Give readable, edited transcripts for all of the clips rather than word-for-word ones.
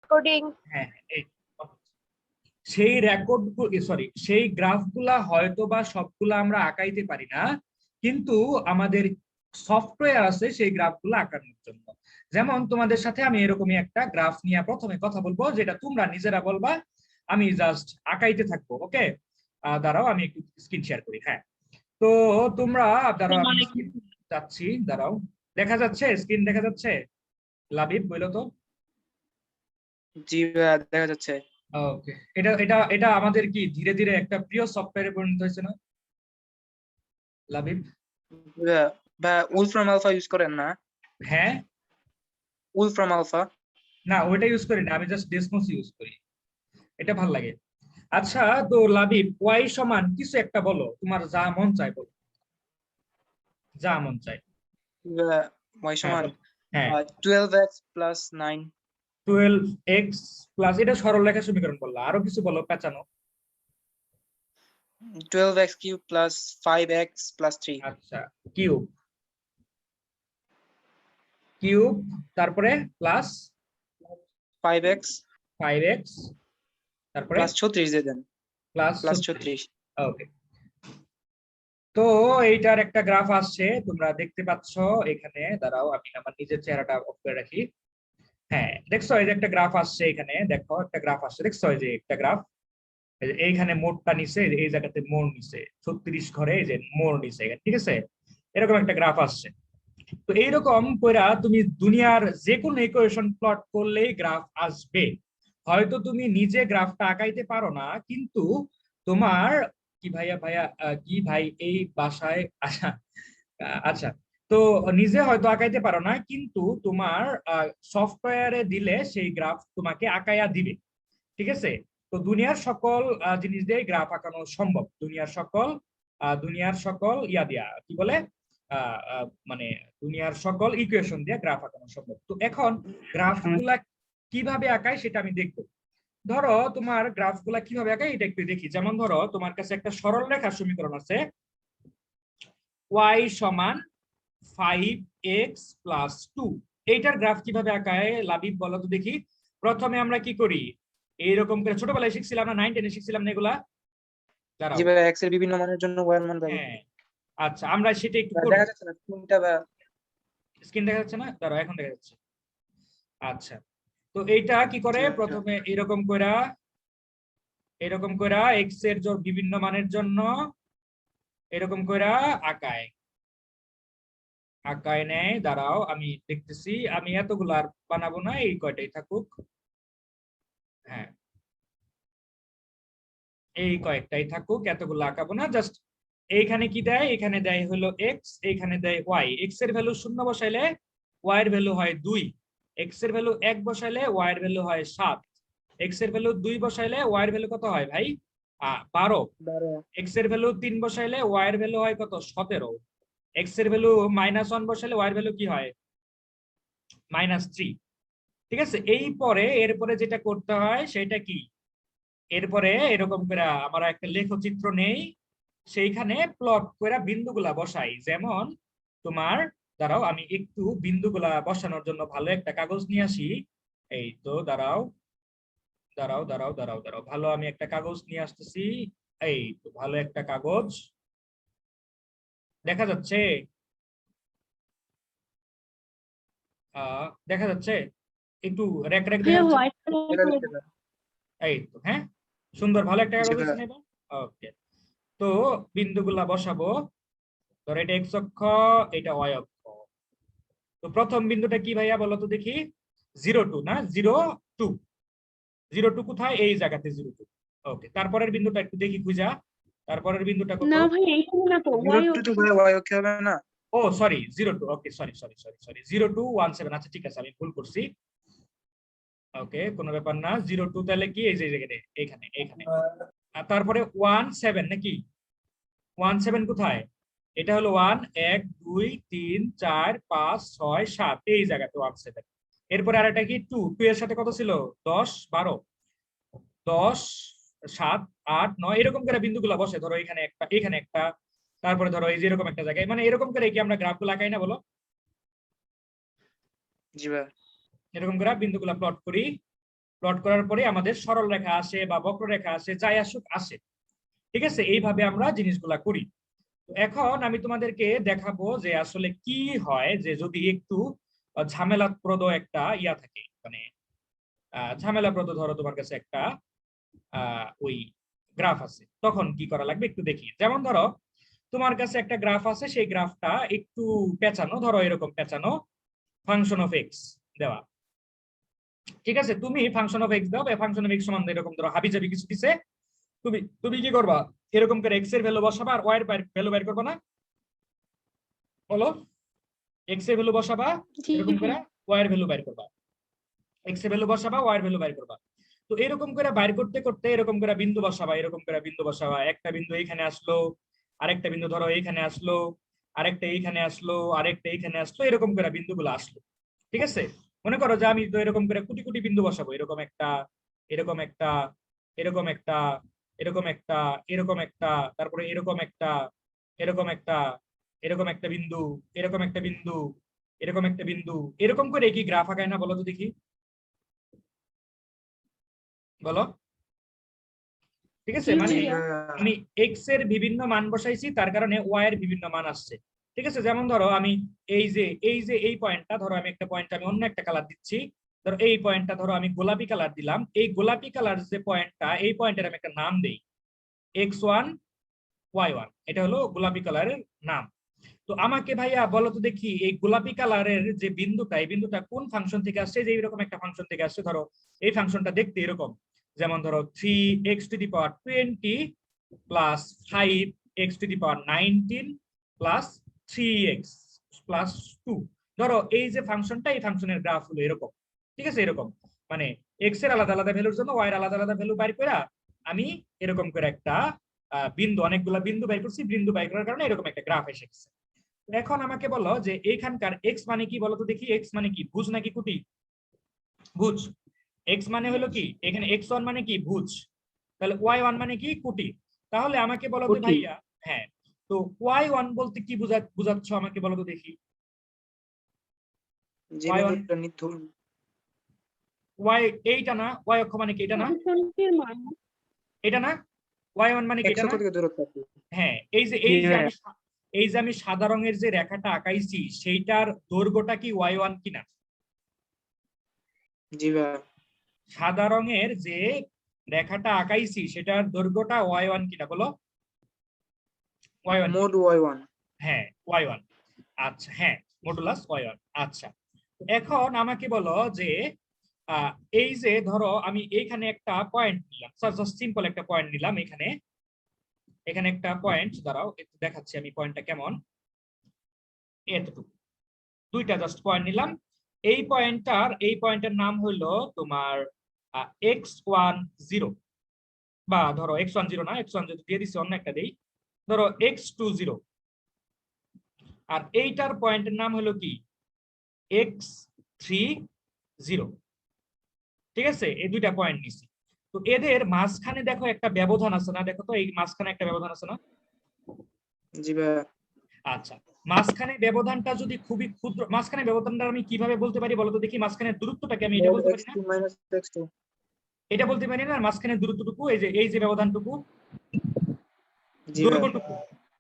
Recording. হ্যাঁ, সেই record সেই গ্রাফগুলা হয়তো বা সবগুলা আমরা আঁকাইতে পারি না, কিন্তু আমাদের সফটওয়্যার আছে সেই গ্রাফগুলো আঁকানোর জন্য। যেমন তোমাদের সাথে আমি এরকমই একটা গ্রাফ নিয়ে প্রথমে কথা বলবো, যেটা তোমরা নিজেরা বলবা, আমি জাস্ট আঁকাইতে থাকবো। ওকে, দাঁড়াও আমি একটু স্ক্রিন শেয়ার করি। হ্যাঁ, তো তোমরা দাঁড়াও, আমি স্ক্রিন যাচ্ছি, দাঁড়াও। দেখা যাচ্ছে স্ক্রিন? দেখা যাচ্ছে? লাবিব বলো তো। জি ভাইয়া দেখা যাচ্ছে। ওকে, এটা এটা এটা আমাদের কি ধীরে ধীরে একটা প্রিয় সফটওয়্যারে পরিণত হয়েছে না লাবিব? ভাইয়া উলফ্রাম আলফা ইউজ করেন না? হ্যাঁ, উলফ্রাম আলফা। না ওইটা ইউজ করি না, আমি জাস্ট ডেসমোস ইউজ করি, এটা ভাল লাগে। আচ্ছা, তো লাবিব ওয়াই সমান কিছু একটা বলো, তোমার যা মন চায় বলো, যা মন চায়। ওয়াই হ্যাঁ সমান হ্যাঁ, 12x প্লাস 9। 12x প্লাস, এটা সরল রেখা সমীকরণ বললা, আরো কিছু বলো পেঁচানো। 12x cube plus 5x plus 3। আচ্ছা, কিউব কিউব, তারপরে প্লাস 5x 5x, তারপরে প্লাস 36 দিয়ে দেন। Plus plus 36। 36। ওকে, তো এইটার একটা গ্রাফ আসছে, তোমরা দেখতে পাচ্ছ এখানে। দাঁড়াও আমি আমার নিজের চেহারাটা অফ করে রাখি। হ্যাঁ, দেখছো এই যে একটা গ্রাফ আসছে এখানে, দেখো একটা গ্রাফ আসছে, দেখছো এই যে একটা গ্রাফ। এইখানে মোড়টা নিছে, এই জায়গাতে মোড় নিছে, 36 ঘরে এই যে মোড় নিছে, ঠিক আছে? এরকম একটা গ্রাফ আসছে। তো এইরকম কইরা তুমি দুনিয়ার যে কোনো ইকুয়েশন প্লট করলেই গ্রাফ আসবে। হয়তো তুমি নিজে গ্রাফটা আঁকাইতে পারো না, কিন্তু তোমার কি ভাইয়া ভাইয়া কি ভাই এই বাসায় আসা, আচ্ছা, তো নিজে হয়তো আঁকাইতে পারো না, কিন্তু তোমার সফটওয়্যারে দিলে সেই গ্রাফ তোমাকে আঁকাইয়া দিবে। ঠিক আছে? তো দুনিয়ার সকল জিনিস দিয়ে গ্রাফ আঁকানো সম্ভব, দুনিয়ার সকল ইয়া দিয়া কি বলে মানে দুনিয়ার সকল ইকুয়েশন দিয়ে গ্রাফ আঁকানো সম্ভব। তো এখন গ্রাফ গুলা কিভাবে আঁকায় সেটা আমি দেখবো। ধরো তোমার গ্রাফ গুলা কিভাবে আঁকায় এটা একটু দেখি। যেমন ধরো তোমার কাছে একটা সরল রেখার সমীকরণ আছে, y সমান 5x প্লাস 2। এইটার গ্রাফ কিভাবে আঁকায় লাবিব বলো তো দেখি। প্রথমে আমরা কি করি, এইরকম করে ছোটবেলায় শিখছিলাম না, 9 10 শিখছিলাম না এগুলা? জি দাঁড়াও, ভাইয়া x এর বিভিন্ন মানের জন্য y এর মান পাবো। হ্যাঁ, আচ্ছা আমরা সেটা একটু করব। দেখা যাচ্ছে না কোনটা ভাইয়া? স্ক্রিন দেখা যাচ্ছে না? দাঁড়াও, এখন দেখা যাচ্ছে। আচ্ছা, তো এইটা কি করে, জি ভাইয়া। প্রথমে এরকম কইরা x এর বিভিন্ন মানের জন্য এরকম কইরা আঁকায় আঁকায় নেয়। দাঁড়াও আমি দেখতেছি, আমি এতগুলো আর বানাবো না, এই কয়টাই থাকুক। হ্যাঁ, এই কয়েকটাই থাকুক, এতগুলো আঁকাবো না। জাস্ট এইখানে কি দেয়, এখানে দেয় হলো এক্স, এইখানে দেয় ওয়াই। এক্স এর ভ্যালু 0 বসাইলে ওয়াই এর ভ্যালু হয় 2, এক্স এর ভ্যালু 1 বসাইলে ওয়াই এর ভ্যালু হয় 7, এক্স এর ভ্যালু 2 বসাইলে ওয়াই এর ভ্যালু কত হয় ভাই? 12। এক্স এর ভ্যালু 3 বসাইলে ওয়াই এর ভ্যালু হয় কত? 17। এক্স এর ভ্যালু -1 বসাইলে ওয়াই এর ভ্যালু কি হয়? -3। ঠিক আছে? এই পরে এরপরে যেটা করতে হয় সেটা কি, এরপরে এরকম করে আমরা একটা লেখচিত্র নেই, সেইখানে প্লট করে বিন্দুগুলা বসাই। যেমন তোমার, দাঁড়াও আমি একটু বিন্দুগুলা বসানোর জন্য ভালো একটা কাগজ নিয়ে আসি। এই তো দাঁড়াও দাঁড়াও দাঁড়াও দাঁড়াও দাঁড়াও, ভালো আমি একটা কাগজ নিয়ে আসতেছি। এই তো ভালো একটা কাগজ, দেখা যাচ্ছে? দেখা যাচ্ছে? একটু রেক রেক দেখা যাচ্ছে? এই তো, হ্যাঁ, সুন্দর ভালো একটা জি কাগজ ভাইয়া। আছে না? ওকে, তো বিন্দুগুলা বসাবো। ধর এটা এক্স অক্ষ, এটা ওয়াই অক্ষ। তো প্রথম বিন্দুটা কি ভাইয়া বলো তো দেখি? 0 2 না, 0 2। 0 2 কোথায়? এই জায়গাতে 0 2। ওকে, তারপরের বিন্দুটা একটু দেখি খুঁজা, তারপরের বিন্দুটা কত? না ভাই এইখানে না তো, 02 তো ভাইয়া y অক্ষে হবে না? ও সরি, 0 2। ওকে, সরি সরি সরি সরি, 0 2 1 7। আচ্ছা ঠিক আছে, আমি ভুল করছি। ওকে, কোনো ব্যাপার না। 0 2 তাহলে কি এই যে জায়গাতে, এখানে এখানে। আর তারপরে 1 7 নাকি? 1 7 কোথায়? এটা হলো 1 1 2 3 4 5 6 7, এই জায়গাতে 1 7। এরপরে আরেকটা কি 2 2 এর সাথে কত ছিল? 10 12, 10 7 8 9, এরকম করে বিন্দুগুলো বসে। ধরো এখানে একটা, এখানে একটা, তারপরে ধরো এই যে এরকম একটা জায়গায়, মানে এরকম করে কি আমরা গ্রাফগুলো আঁকাই না বলো? জি ভাইয়া। এরকম করে বিন্দুগুলো প্লট করি। প্লট করার পরে আমাদের সরল রেখা আসে বা বক্ররেখা আসে, যাই আসুক আসে। ঠিক আছে, এইভাবে আমরা জিনিসগুলা করি। এখন আমি তোমাদেরকে দেখাবো যে আসলে কি হয় যে যদি একটু ঝামেলাপ্রদ একটা ইয়া থাকে, মানে ঝামেলাপ্রদ, ধরো তোমার কাছে একটা ওই গ্রাফ আছে, তখন কি করা লাগবে একটু দেখি। যেমন ধরো তোমার কাছে একটা গ্রাফ আছে, সেই গ্রাফটা একটু পেঁচানো, ধরো এরকম পেঁচানো, ফাংশন অফ এক্স দেওয়া। ঠিক আছে, তুমি ফাংশন অফ এক্স দাও, ফাংশন অফ এক্স সমান এরকম ধরো হাবিজাবি কিছু দিছে, তুমি তুমি কি করবা, এরকম করে এক্স এর ভ্যালু বসাবা আর ওয়াই এর ভ্যালু বের করবা না, বলো? এক্স এর ভ্যালু বসাবা, জি এরকম করে ভাইয়া। ওয়াই এর ভ্যালু বের করবা, এক্স এর ভ্যালু বসাবা, ওয়াই এর ভ্যালু বের করবা। তো এরকম করে বাইর করতে করতে এরকম করে বিন্দু বসাবা, এরকম করে বিন্দু বসাবা, একটা বিন্দু এইখানে আসলো, আরেকটা বিন্দু ধরো এইখানে আসলো, আরেকটা এইখানে আসলো, আরেকটা এইখানে আসলো, এরকম করে বিন্দুগুলো আসলো। ঠিক আছে, মনে করো যে আমি তো এরকম করে কোটি কোটি বিন্দু বসাবো, এরকম একটা, এরকম একটা, এরকম একটা, এরকম একটা, এরকম একটা, তারপরে এরকম একটা, এরকম একটা, এরকম একটা বিন্দু, এরকম একটা বিন্দু, এরকম একটা বিন্দু, এরকম করে কি গ্রাফ আঁকায় না, বলো তো দেখি, বলো? ঠিক আছে, জি মানে জি ভাইয়া। ভাইয়া। আমি এক্স এর বিভিন্ন মান বসাইছি, তার কারণে ওয়াই এর বিভিন্ন মান আসছে। ঠিক আছে, যেমন ধরো আমি এই পয়েন্টটা ধরো, আমি একটা পয়েন্ট আমি অন্য একটা কালার দিচ্ছি, ধরো এই পয়েন্টটা ধরো আমি গোলাপি কালার দিলাম, এই গোলাপি কালার যে পয়েন্টটা, এই পয়েন্টের আমি একটা নাম দেই x1 y1, এটা হলো গোলাপি কালারের নাম। তো আমাকে ভাইয়া বলো তো দেখি, এই গোলাপি কালারের যে বিন্দুটা, এই বিন্দুটা কোন ফাংশন থেকে আসছে, যে এরকম একটা ফাংশন থেকে আসছে, ধরো এই ফাংশনটা দেখতে এরকম, যেমন ধরো 3x⁻20 plus 5x⁻19 plus 3x+2। ধরো এই যে ফাংশনটা, এই ফাংশনের গ্রাফ হলো এরকম। ঠিক আছে, এরকম মানে এক্স এর আলাদা আলাদা ভ্যালুর জন্য ওয়াই এর আলাদা আলাদা ভ্যালু বাইর করে আমি এরকম করে একটা বিন্দু, অনেকগুলা বিন্দু বাইর করছি, বিন্দু বাইর করার কারণে এরকম একটা গ্রাফ এসে গেছে। এখন আমাকে বলো যে এইখানকার এক্স মানে কি, বলো তো দেখি, এক্স মানে কি, ভুজ নাকি কুটি? ভুজ। এক্স মানে হলো কি, এখানে x1 মানে কি, ভুজ, তাহলে y1 মানে কি, কুটি। তাহলে আমাকে বলো তো কুটি। ভাইয়া, হ্যাঁ, তো y1 বলতে কি বুঝাচ্ছ আমাকে বলো তো দেখি? জি y1, ভাইয়া নির্ধারণ। y এইটা না, y অক্ষ মানে কি এটা না, ফাংশনটির মান। এটা না, y1 মানে কি এটা একশত না? থেকে দূরত্ব আছে। হ্যাঁ, এই যে জি ভাইয়া। আমি সাদা রঙের যে রেখাটা আঁকাইছি, সেইটার দৈর্ঘ্যটা কি y1 কিনা? জি ভাইয়া। সাদা রঙের যে রেখাটা আঁকাইছি, সেটার দৈর্ঘ্যটা y1 কিনা, বলো? y1 মোড কিনা? y1। হ্যাঁ, y1। আচ্ছা, হ্যাঁ, মডুলাস y1। আচ্ছা, এখন আমাকে বলো যে আহ, এই যে ধরো আমি এইখানে একটা পয়েন্ট নিলাম, জাস্ট সিম্পল একটা পয়েন্ট নিলাম, এখানে এখানে একটা পয়েন্ট, দাঁড়াও একটু দেখাচ্ছি আমি পয়েন্টটা কেমন, এতটুকু, দুইটা জাস্ট পয়েন্ট নিলাম। এই পয়েন্টের নাম হলো তোমার x10, বা ধরো x10 না, x10 দিয়ে দিচ্ছি, অন্য একটা দেই, ধরো x20, আর এইটার পয়েন্টের নাম হলো কি, x30। ঠিক আছে, এই দুইটা পয়েন্ট নিছি। তো এদের মাঝখানে দেখো একটা ব্যবধান আছে না, দেখো তো এই মাঝখানে একটা ব্যবধান আছে না? জি ভাইয়া। আচ্ছা, মাঝখানে ব্যবধানটা যদি খুবই ক্ষুদ্র, মাঝখানে ব্যবধানটা আমি কিভাবে বলতে পারি বলতো দেখি, মাঝখানের দূরত্বটাকে আমি এটা মোড বলতে পারি না, x2 মাইনাস x2। এটা বলতে পারি না, মাঝখানের দূরত্বটুকু, এই যে ব্যবধানটুকু, জি ভাইয়া। দৈর্ঘ্যটুকু,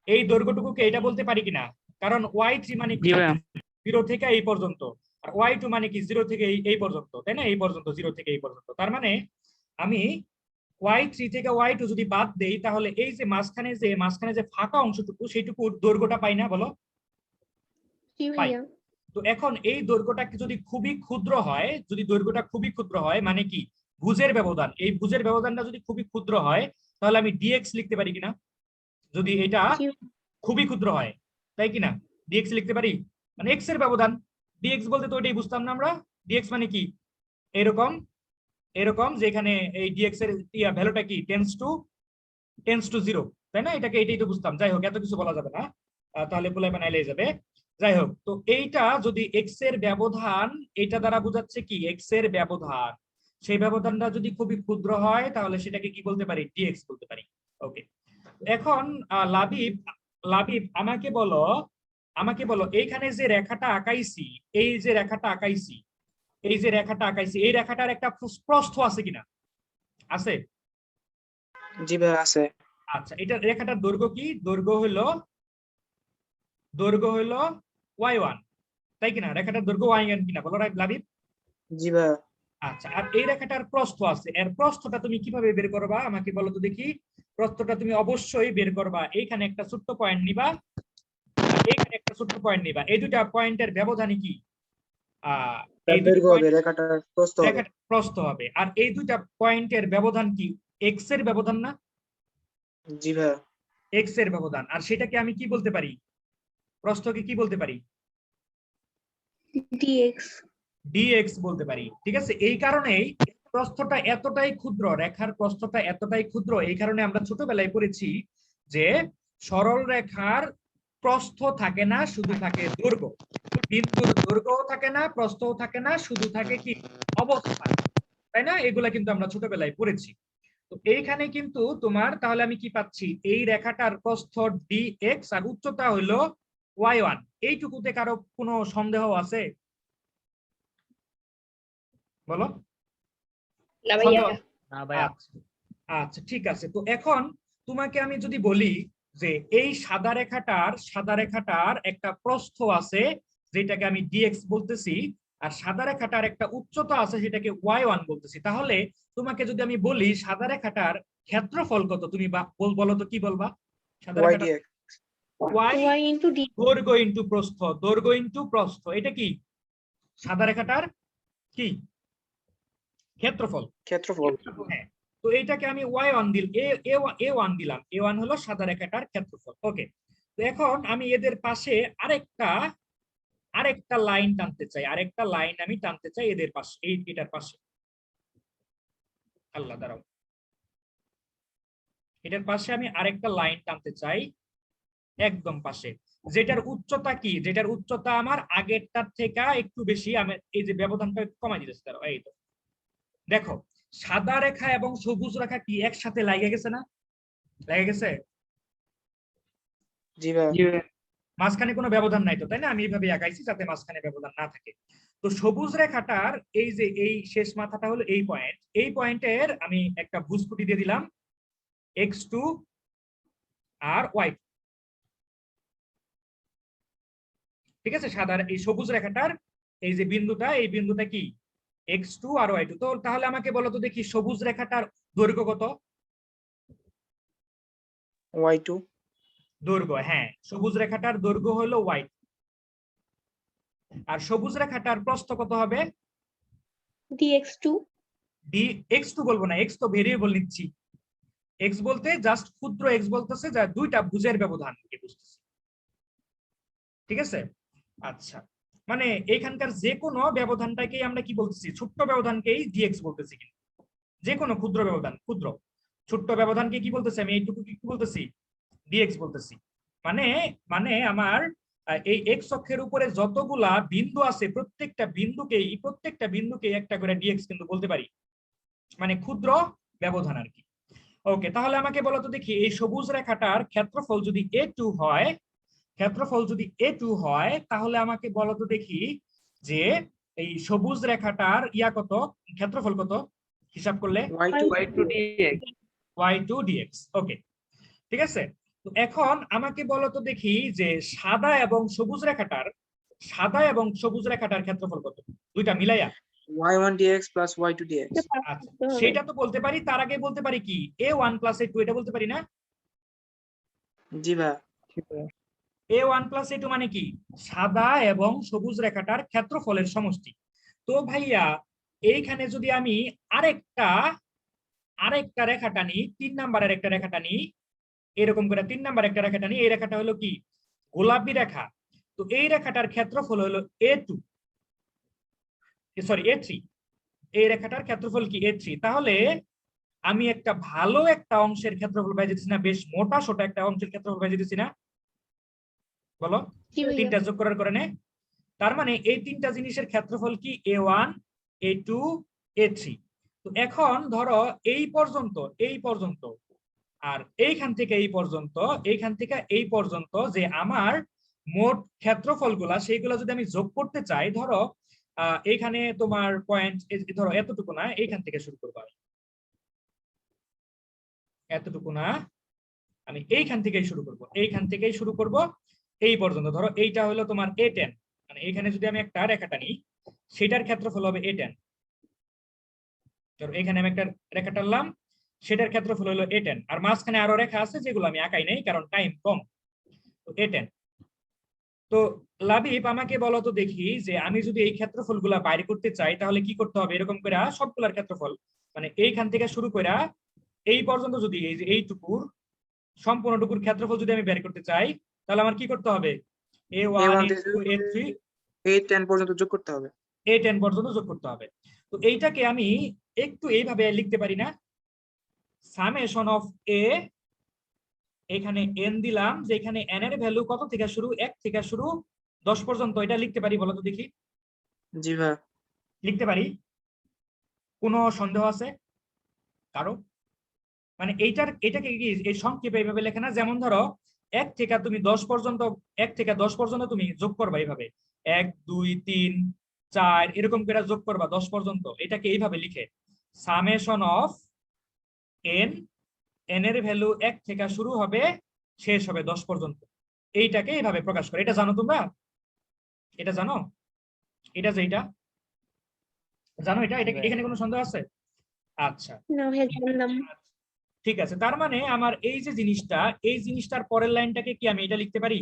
এই দৈর্ঘ্যটুকুকে এটা বলতে পারি কিনা, কারণ y3 মানে কি, জি ভাইয়া। 0 থেকে এই পর্যন্ত, আর y2 মানে কি, 0 থেকে এই পর্যন্ত, তাই না, এই পর্যন্ত, 0 থেকে এই পর্যন্ত। তার মানে আমি y3 থেকে y2 যদি বাদ দেই, তাহলে এই যে মাঝখানে যে ফাঁকা অংশটুকু, সেইটুকুর দৈর্ঘ্যটা পাই না, বলো? জি পাই। ভাইয়া। তো এখন এই দৈর্ঘ্যটা যদি খুবই ক্ষুদ্র হয়, যদি দৈর্ঘ্যটা খুবই ক্ষুদ্র হয়, মানে কি, ভুজের ব্যবধান, এই ভুজের ব্যবধানটা যদি খুবই ক্ষুদ্র হয়, তাহলে আমি dx লিখতে পারি কিনা, যদি এটা জি খুবই ক্ষুদ্র হয়, তাই কিনা, dx লিখতে পারি, মানে x এর ব্যবধান। dx বলতে তো এটাই বুঝতাম না আমরা, dx মানে কি, এরকম, এরকম যেখানে এই dx এর ভ্যালুটা কি, টেন্স টু 0, তাই না, এটাই তো বুঝতাম। যাই হোক, এত কিছু বলা যাবে না, তাহলে পোলায় বানাইলে যাবে। যাই হোক, তো এইটা যদি এক্স এর ব্যবধান, এটা দ্বারা বোঝাচ্ছে কি, এক্স এর ব্যবধান, সেই ব্যবধানটা যদি খুবই ক্ষুদ্র হয়, তাহলে সেটাকে কি বলতে পারি, ডিএক্স বলতে পারি। ওকে, এখন লাবিব, আমাকে বলো এইখানে যে রেখাটা আঁকাইছি, এই যে রেখাটা আঁকাইছি, এই যে রেখাটা আঁকাইছি এই রেখাটার একটা প্রস্থ আছে কিনা? আছে? জি ভাই আছে। আচ্ছা, এটা রেখাটার দৈর্ঘ্য কি? দৈর্ঘ্য হলো y1, তাই কিনা? রেখাটার দৈর্ঘ্য y1 কিনা বলো লাবিব? জি ভাই। আচ্ছা, আর এই রেখাটার প্রস্থ আছে, এর প্রস্থটা তুমি কিভাবে বের করবা আমাকে বলো তো দেখি। প্রস্থটা তুমি অবশ্যই বের করবা, এইখানে একটা ছোট্ট পয়েন্ট নিবা, এইখানে একটা ছোট্ট পয়েন্ট নিবা, এই দুটা পয়েন্টের ব্যবধানই কি? এই দুটো দৈর্ঘ্য হবে, পয়েন্ট রেখাটার প্রস্থ হবে। রেখাটার প্রস্থ হবে। আর এই দুটা পয়েন্টের ব্যবধান কি? এক্স এর ব্যবধান না? জি ভাই। এক্স এর ব্যবধান। আর সেটাকে আমি কি বলতে পারি? প্রস্থকে কি বলতে পারি? dx ডিএক্স বলতে পারি। ঠিক আছে, এই কারণেই প্রস্থটা এতটাই ক্ষুদ্র, রেখার প্রস্থটা এতটাই ক্ষুদ্র, এই কারণে আমরা ছোটবেলায় পড়েছি যে সরল রেখার প্রস্থ থাকে না, শুধু থাকে দৈর্ঘ্য। বিন্দুর দৈর্ঘ্যও থাকে না, প্রস্থও থাকে না, শুধু থাকে কি? অবস্থান। তাই না? এগুলা কিন্তু আমরা ছোটবেলায় পড়েছি। তো এইখানে কিন্তু তোমার তাহলে আমি কি পাচ্ছি? এই রেখাটার প্রস্থ ডিএক্স আর উচ্চতা হইলো y1। এইটুকুতে কারো কোনো সন্দেহ আছে? বলো। না ভাইয়া। না ভাইয়া। আচ্ছা ঠিক আছে, তো এখন তোমাকে আমি যদি বলি যে এই সাদা রেখাটার একটা প্রস্থ আছে যেটাকে আমি ডিএক্স বলতেছি, আর সাদা রেখাটার একটা উচ্চতা আছে সেটাকে y1 বলতেছি, তাহলে তোমাকে যদি আমি বলি সাদা রেখাটার ক্ষেত্রফল কত, তুমি বলো তো কি বলবা? সাদা ওয়াই রেখাটা ডিএক্স। y into d দৈর্ঘ্য ইনটু প্রস্থ, দৈর্ঘ্য ইনটু প্রস্থ, এটা কি সাদা রেখাটার কি ক্ষেত্রফল? ক্ষেত্রফল। হ্যাঁ, তো এইটাকে আমি y1 a1 দিলাম। a1 হলো সাদা রেখাটার ক্ষেত্রফল। ওকে, তো এখন আমি এদের পাশে আরেকটা লাইন টানতে চাই, আরেকটা লাইন আমি টানতে চাই এদের পাশে, এটার পাশে। আল্লাহ দাঁড়াও, এটার পাশে আমি আরেকটা লাইন টানতে চাই, একদম পাশে, যেটার উচ্চতা কি? যেটার উচ্চতা আমার আগেরটার থেকে একটু বেশি। আমি এই যে ব্যবধানটা একটু কমাই দিতেছি, দাঁড়াও, এই তো দেখো, সাদা রেখা এবং সবুজ রেখা কি একসাথে লেগে গেছে না? লেগে গেছে? জি ভাই। মাঝখানে কোনো ব্যবধান নাই তো, তাই না? আমি এইভাবে আঁকাইছি যাতে মাঝখানে ব্যবধান না থাকে। তো সবুজ রেখাটার এই যে এই শেষ মাথাটা হলো এই পয়েন্ট, এই পয়েন্টের আমি একটা ভুজকুটি দিয়ে দিলাম x2 আর y2। ঠিক আছে, সাদা এই সবুজ রেখাটার এই যে বিন্দুটা, এই বিন্দুটা কি x2 আর y2। তো তাহলে আমাকে বলো তো দেখি সবুজ রেখাটার দৈর্ঘ্য কত? ওয়াই2। দৈর্ঘ্য, হ্যাঁ, সবুজ রেখাটার দৈর্ঘ্য হলো y2। আর সবুজ রেখাটার প্রস্থ কত হবে? dx2 x2 বলবো না, x তো ভেরিয়েবল নিচ্ছি। x বলতে জাস্ট ক্ষুদ্র x বলতেছে, যা দুইটা ভুজের ব্যবধান বুঝতেছি। ঠিক আছে, আচ্ছা, মানে এখানকার যে কোনো ব্যবধানটাকেই আমরা কি বলতেছি? ছোট্ট ব্যবধানকেই dx বলতেছি। কিন্তু যে কোনো ক্ষুদ্র ব্যবধান, ক্ষুদ্র ছোট্ট ব্যবধানকে কি বলতেছি? আমি এইটুকু কি বলতেছি? dx বলতেছি। মানে মানে আমার এই x অক্ষের উপরে যতগুলা বিন্দু আছে প্রত্যেকটা বিন্দুকেই একটা করে dx কিন্তু বলতে পারি, মানে ক্ষুদ্র ব্যবধান আর কি। ওকে, তাহলে আমাকে বলো তো দেখি এই সবুজ রেখাটার ক্ষেত্রফল যদি a2 হয়, তাহলে আমাকে বলো তো দেখি যে এই সবুজ রেখাটার কত, ক্ষেত্রফল কত হিসাব করলে? y2 dx। ওকে, ঠিক আছে, তো এখন আমাকে বলো তো দেখি যে সাদা এবং সবুজ রেখাটার ক্ষেত্রফল কত, দুইটা মিলাইয়া? y1 dx plus y2 dx। আচ্ছা, সেটা তো বলতে পারি, তার আগে বলতে পারি কি a1 plus a2, এটা বলতে পারি না? জি ভাই। a1 plus a2 মানে কি? সাদা এবং সবুজ রেখাটার ক্ষেত্রফলের সমষ্টি। তো ভাইয়া এইখানে যদি আমি আরেকটা রেখা টানি, 3 নাম্বারের একটা রেখা টানি, এরকম করে 3 নাম্বার একটা রেখা টানি, এই রেখাটা হলো কি? গোলাপি রেখা। তো এই রেখাটার ক্ষেত্রফল হলো a2, সরি a3। এই রেখাটার ক্ষেত্রফল কি? a3। তাহলে আমি একটা ভালো একটা অংশের ক্ষেত্রফল পাই যেতেছি না? বেশ মোটা সোটা একটা অংশের ক্ষেত্রফল পাই যেতেছি না? বলো, তিনটা যোগ করার কারণে। তার মানে এই তিনটা জিনিসের ক্ষেত্রফল কি? a1 a2 a3। তো এখন ধরো এই পর্যন্ত আর এইখান থেকে এই পর্যন্ত যে আমার মোট ক্ষেত্রফলগুলা, সেইগুলো যদি আমি যোগ করতে চাই, ধরো এইখানে তোমার পয়েন্ট ধরো এতটুকু না, এইখান থেকে শুরু করবো আমি, এতটুকু না, আমি এইখান থেকেই শুরু করব, এইখান থেকেই শুরু করব এই পর্যন্ত। ধরো এইটা হলো তোমার A10, মানে এখানে যদি আমি একটা রেখা টানি সেটার ক্ষেত্রফল হবে A10। ধরো এখানে আমি একটা রেখা টানলাম, সেটার ক্ষেত্রফল হলো A10, আর মাঝখানে আরো রেখা আছে যেগুলো আমি আঁকাই নাই কারণ টাইম কম। তো A10। তো লাবিব আমাকে বলো তো দেখি, যে আমি যদি এই ক্ষেত্রফল গুলা বাইর করতে চাই তাহলে কি করতে হবে? এরকম করে সবগুলার ক্ষেত্রফল, মানে এইখান থেকে শুরু করে এই পর্যন্ত যদি এই যে এইটুকুর সম্পূর্ণটুকুর ক্ষেত্রফল যদি আমি বের করতে চাই তাহলে আমার কি করতে হবে? A1 A1 A2 A3 A10 পর্যন্ত যোগ করতে হবে। A10 পর্যন্ত যোগ করতে হবে। তো এইটাকে আমি একটু এইভাবে লিখতে পারি না, সামেশন অফ A, এখানে n দিলাম, যে এখানে n এর ভ্যালু কত থেকে শুরু? 1 থেকে শুরু 10 পর্যন্ত। এটা লিখতে পারি? বলো তো দেখি। জি ভাইয়া। লিখতে পারি? কোনো সন্দেহ আছে কারো? মানে এটাকে কি এই সংক্ষেপে এইভাবে লেখে না? যেমন ধরো 1 থেকে তুমি 10 পর্যন্ত, 1 থেকে 10 পর্যন্ত তুমি যোগ করবা এইভাবে, 1 2 3 4 এরকম করে যোগ করবা 10 পর্যন্ত। এটাকে এইভাবে লিখে সামেশন অফ n, n এর ভ্যালু 1 থেকে শুরু হবে শেষ হবে 10 পর্যন্ত। এইটাকে এইভাবে প্রকাশ করে। এটা জানো তোমরা? এটা জানো? এটা যে এটা জানো? এটা এখানে কোনো সন্দেহ আছে? আচ্ছা, না ভাইয়া জানলাম। ঠিক আছে। তার মানে আমার এই যে জিনিসটা, এই জিনিসটার পরের লাইনটাকে কি আমি এটা লিখতে পারি?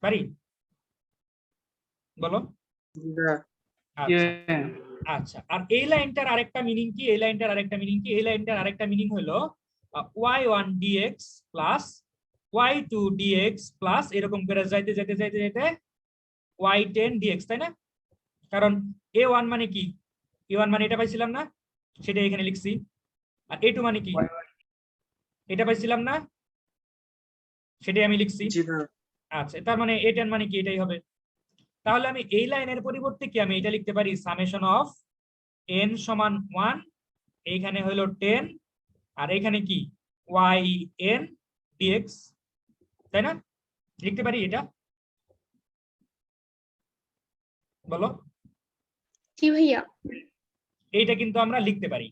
পারি? বলো। জি ভাইয়া। আচ্ছা আচ্ছা। আর এই লাইনটার আরেকটা মিনিং কি? এই লাইনটার আরেকটা মিনিং কি? এই লাইনটার আরেকটা মিনিং হলো y1 dx plus y2 dx plus এরকম করে যাইতে যাইতে যাইতে যাইতে y10 dx, তাই না? কারণ a1 মানে কি? a1 মানে এটা পাইছিলাম না, সেটা এখানে লিখছি। আর a2 মানে কি? এটা পাইছিলাম না, সেটাই আমি লিখছি। জি ভাইয়া। আচ্ছা, তার মানে a10 মানে কি? এটাই হবে। তাহলে আমি এই লাইনের পরিবর্তে কি আমি এটা লিখতে পারি? সামেশন অফ n সমান 1, এইখানে হলো 10, আর এখানে কি yn dx, তাই না? লিখতে পারি এটা? বলো। জি ভাইয়া। এইটা কিন্তু আমরা লিখতে পারি,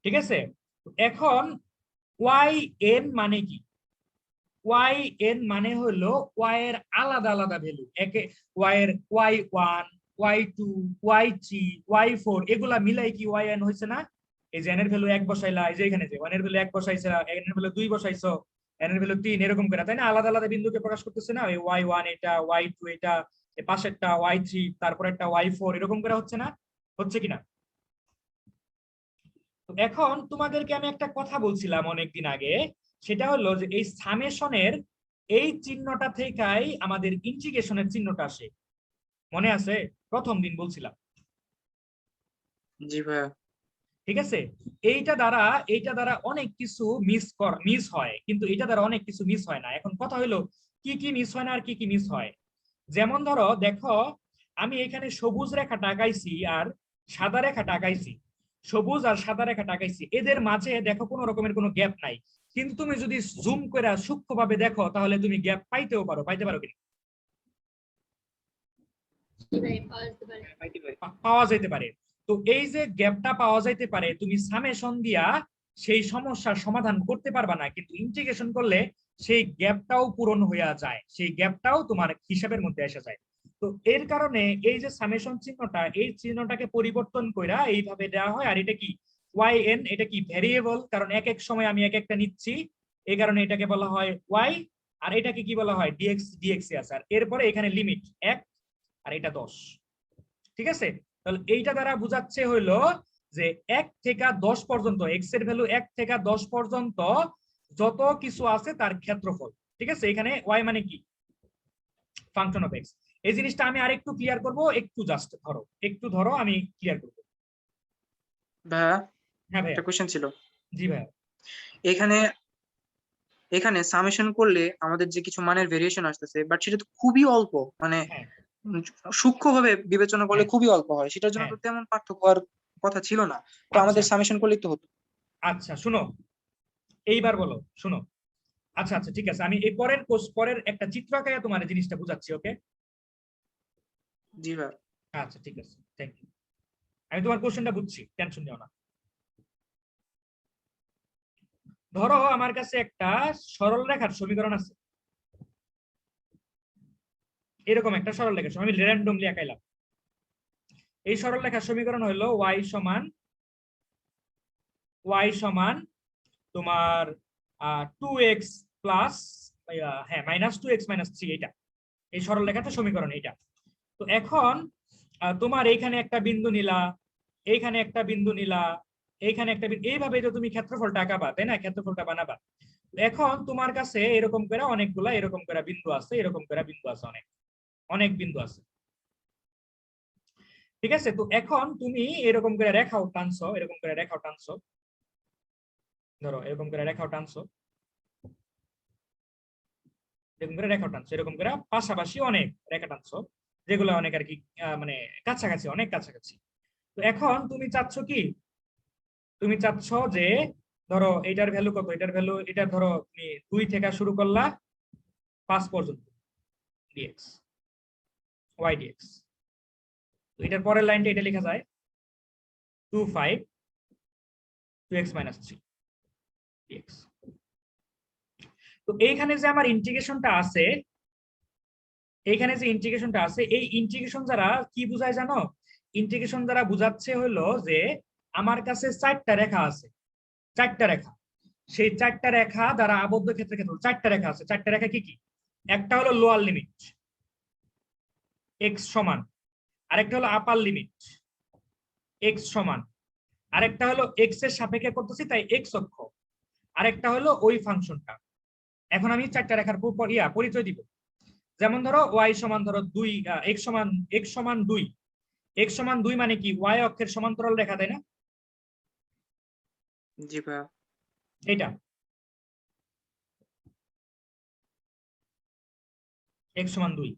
ঠিক আছে? এখন yn মানে কি? yn মানে হলো y এর আলাদা আলাদা ভ্যালু, একে y এর y1 y2 y3 y4 এগুলা মিলাই কি yn হইছে না? এই যে n এর ভ্যালু 1 বসাইলা, এই যে এখানে যে 1 এর ভ্যালু 1 বসাইছো, n এর ভ্যালু 2 বসাইছো, n এর ভ্যালু 3 এরকম করে, তাই না? আলাদা আলাদা বিন্দুকে প্রকাশ করতেছে না? এই y1 এটা, y2 এটা, এই পাশেরটা y3, তারপর একটা y4 এরকম করে হচ্ছে না? হচ্ছে কিনা? তো এখন তোমাদেরকে আমি একটা কথা বলছিলাম অনেকদিন আগে, সেটা হলো যে এই সামেশনের এই চিহ্নটা থেকেই আমাদের ইন্টিগ্রেশনের চিহ্নটা আসে। মনে আছে? প্রথম দিন বলছিলাম, জি ভাইয়া। ঠিক আছে? এইটা দ্বারা অনেক কিছু মিস হয়, কিন্তু এটা দ্বারা অনেক কিছু মিস হয় না। এখন কথা হলো কি কি মিস হয় না আর কি কি মিস হয়। যেমন ধরো দেখো, আমি এখানে সবুজ রেখাটা আঁকাইছি আর সাদা রেখাটা আঁকাইছি, সবুজ আর সাদা রেখাটা আঁকাইছি, এদের মাঝে দেখো কোনো রকমের কোনো গ্যাপ নাই। কিন্তু তুমি যদি জুম করে সূক্ষ্মভাবে দেখো তাহলে তুমি গ্যাপ পাইতে পারো কিনা? পাওয়া যেতে পারে। তো এই যে গ্যাপটা পাওয়া যাইতে পারে, তুমি সামেশন দিয়া সেই সমস্যার সমাধান করতে পারবা না, কিন্তু ইন্টিগ্রেশন করলে সেই গ্যাপটাও পূরণ হইয়া যায়, সেই গ্যাপটাও তোমার হিসাবের মধ্যে এসে যায়। তো এর কারণে এই যে সামেশন চিহ্নটা, এই চিহ্নটাকে পরিবর্তন কইরা এইভাবে দেওয়া হয়। আর এটা কি yn, এটা কি ভেরিয়েবল, কারণ এক এক সময় আমি এক একটা নিচ্ছি, এই কারণে এটাকে বলা হয় y। আর এটাকে কি বলা হয়? dx dx আছে, আর এরপরে এখানে লিমিট 1 আর এটা 10, ঠিক আছে? তাহলে এইটা দ্বারা বোঝাচ্ছে হইলো যে 1 থেকে 10 পর্যন্ত, x এর ভ্যালু 1 থেকে 10 পর্যন্ত যত কিছু আছে তার ক্ষেত্রফল, ঠিক আছে? এখানে y মানে কি? Function of x। এই জিনিসটা আমি আরেকটু ক্লিয়ার করব, একটু ধরো আমি ক্লিয়ার করব। ভাইয়া হ্যাঁ ভাইয়া। একটা কোশ্চেন ছিল। জি ভাইয়া। এখানে এখানে সামেশন করলে আমাদের যে কিছু মানের ভেরিয়েশন আসতেছে, বাট সেটা তো খুবই অল্প, মানে হ্যাঁ সূক্ষ্মভাবে বিবেচনা করলে হ্যাঁ খুবই অল্প হয়, সেটার জন্য হ্যাঁ। তো তেমন পার্থক্য হওয়ার কথা ছিল না, তো আচ্ছা আমাদের সামেশন করলেই তো হতো। আচ্ছা, শুনো, এইবার বলো, শুনো। আচ্ছা আচ্ছা, ঠিক আছে, আমি এই পরের একটা চিত্র আঁকায় তোমার জিনিসটা বুঝাচ্ছি, ওকে? জি ভাইয়া। আচ্ছা ঠিক আছে, থ্যাংক ইউ। আমি তোমার কোশ্চেনটা বুঝছি, টেনশন নিও না। ধরো আমার কাছে একটা সরল রেখার সমীকরণ আছে, এরকম একটা সরল রেখার সমীকরণ আমি র্যান্ডমলি আঁকাইলাম। এই সরল রেখার সমীকরণ হলো y সমান তোমার 2x প্লাস হ্যাঁ -2x - 3, এটা এই সরল রেখাটা সমীকরণ এটা। তো এখন তোমার এইখানে একটা বিন্দু নিলা, এইখানে একটা বিন্দু নিলা, এইখানে একটা বিন্দু, এইভাবে তো তুমি ক্ষেত্রফলটা আঁকাবা, তাই না? ক্ষেত্রফলটা বানাবা। এখন তোমার কাছে এরকম করে অনেকগুলা এরকম করে বিন্দু আছে, এরকম করে বিন্দু আছে, অনেক অনেক বিন্দু আছে, ঠিক আছে? তো এখন তুমি এরকম করে রেখাও টানছো, এরকম করে রেখাও টানছো, ধরো এরকম করে রেখাও টানছো, এরকম করে রেখা টানছো, এরকম করে পাশাপাশি অনেক রেখা টানছো, যেগুলো অনেক আর কি মানে কাছাকাছি, অনেক কাছাকাছি। তো এখন তুমি চাচ্ছ কি, তুমি চাচ্ছ যে ধরো এটার ভ্যালু কত, এটার ভ্যালু, এটা ধরো তুমি 2 থেকে শুরু করলা 5 পর্যন্ত dx y dx। তো এটার পরের লাইনটা এটা লেখা যায় 2 5 2x - 3 dx। তো এইখানে যে আমার ইন্টিগ্রেশনটা আছে, এইখানে যে ইন্টিগ্রেশনটা আছে, এই ইন্টিগ্রেশন দ্বারা কি বোঝায় জানো? ইন্টিগ্রেশন দ্বারা বোঝাচ্ছে হলো যে আমার কাছে 4টা রেখা আছে, 4টা রেখা, সেই 4টা রেখা দ্বারা আবদ্ধ ক্ষেত্রফল 4টা রেখা আছে। 4টা রেখা কি কি? একটা হলো লোয়ার লিমিট x সমান, আরেকটা হলো আপার লিমিট x সমান, আরেকটা হলো x এর সাপেক্ষে করতেছি তাই x অক্ষ, আরেকটা হলো ওই ফাংশনটা। এখন আমি 4টা রেখার পরিচয় দিব। যেমন ধরো y সমান ধরো 2, x সমান 2, x সমান 2 মানে কি? y অক্ষের সমান্তরাল রেখা, তাই না? জি ভাইয়া। এটা x সমান 2।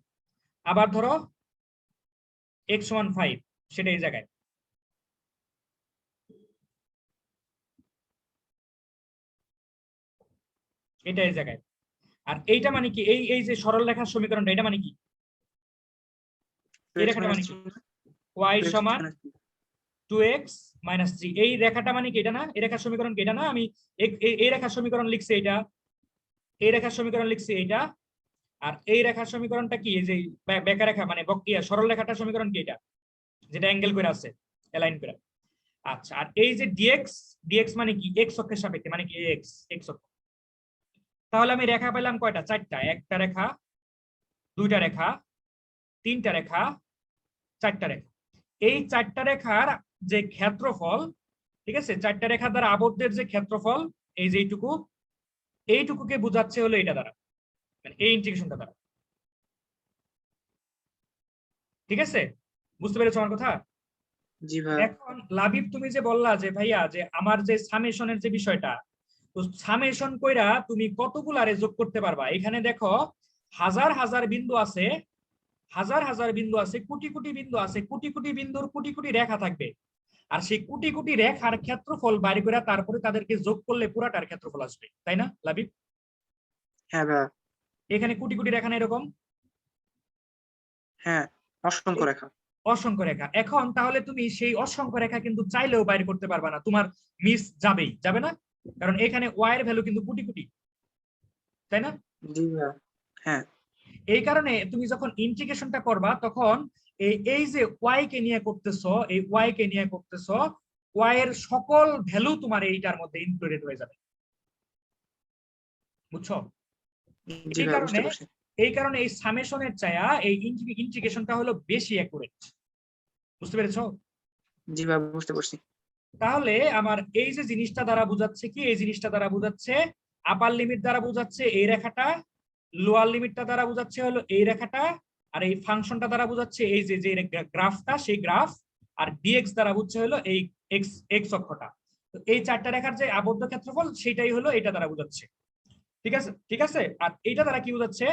আবার ধরো x সমান 5, সেটা এই জায়গায়, এটা এই জায়গায়। আর এইটা মানে কি? এই এই যে সরল রেখার সমীকরণটা, এটা মানে কি? এই রেখাটা মানে কি? y সমান 2x - 3, এই রেখাটা মানে কি? এটা না? এই রেখার সমীকরণ কি এটা না? আমি এই রেখার সমীকরণ লিখছি এটা, এই রেখার সমীকরণ লিখছি এইটা, আর এই রেখার সমীকরণটা কি? এই যে বেঁকা রেখা মানে সরল রেখাটার সমীকরণ কি? এটা যেটা অ্যাঙ্গেল করে আছে, অ্যালাইন করে। আচ্ছা, আর এই যে dx মানে কি? x অক্ষের সাপেক্ষে, মানে কি x অক্ষ। তাহলে আমি রেখা পেলাম কয়টা? 4টা। একটা রেখা, 2টা রেখা, 3টা রেখা, 4টা রেখা। এই 4টা রেখার যে ক্ষেত্রফল, ঠিক আছে, 4টা রেখা দ্বারা আবদ্ধের যে ক্ষেত্রফল, এই যে এইটুকুকে বোঝাচ্ছে হলো এটা দ্বারা, মানে এই ইন্টিগ্রেশনটা দ্বারা। ঠিক আছে, বুঝতে পেরেছো আমার কথা? জি ভাইয়া। এখন লাবিব, তুমি যে বললা যে ভাইয়া যে আমার যে সামেশনের যে বিষয়টা, তো সামেশন কইরা তুমি কতগুলারে যোগ করতে পারবা? এখানে দেখো হাজার হাজার বিন্দু আছে, হাজার হাজার বিন্দু আছে, কোটি কোটি বিন্দু আছে, কোটি কোটি বিন্দুর কোটি কোটি রেখা থাকবে। আর সেই কোটি কোটি রেখার ক্ষেত্রফল বাইরে করে তারপরে তাদেরকে যোগ করলে পুরাটার ক্ষেত্রফল আসবে, তাই না লাবিব? হ্যাঁ ভাইয়া। এখানে কোটি কোটি রেখা না এরকম? হ্যাঁ, অসংখ্য রেখা। অসংখ্য রেখা। এখন তাহলে তুমি সেই অসংখ্য রেখা কিন্তু চাইলেও বাইরে করতে পারবা না, তোমার মিস যাবেই, যাবে না? কারণ এখানে ওয়াই এর ভ্যালু কিন্তু কোটি কোটি, তাই না? জি ভাইয়া। হ্যাঁ। এই কারণে তুমি যখন ইন্টিগ্রেশনটা করবা তখন এই যে ওয়াই কে নিয়ে করতেছো, এই ওয়াই কে নিয়ে করতেছো, ওয়াই এর সকল ভ্যালু তোমার এইটার মধ্যে ইনক্লুডেড হয়ে যাবে, বুঝছো? জি এই ভাইয়া, কারণে বুঝতে পারছি। এই সামেশনের চায়া এই ইন্টিগ্রেশনটা হলো বেশি অ্যাকুরেট, বুঝতে পেরেছো? জি ভাইয়া, বুঝতে পারছি। তাহলে আমার এই যে জিনিসটা দ্বারা বোঝাচ্ছে কি? এই জিনিসটা দ্বারা বোঝাচ্ছে আপার লিমিট দ্বারা বোঝাচ্ছে এই রেখাটা, লোয়ার লিমিটটা দ্বারা বোঝাচ্ছে হলো এই রেখাটা, আর এই ফাংশনটা দ্বারা বোঝাচ্ছে এই যে যে গ্রাফটা, সেই গ্রাফ, আর ডিএক্স দ্বারা বুঝছে হলো এই এক্স এক্স অক্ষটা। তো এই 4টা রেখার যে আবদ্ধ ক্ষেত্রফল সেটাই হলো এটা দ্বারা বোঝাচ্ছে, ঠিক আছে? ঠিক আছে, আর এইটা দ্বারা কি বোঝাচ্ছে?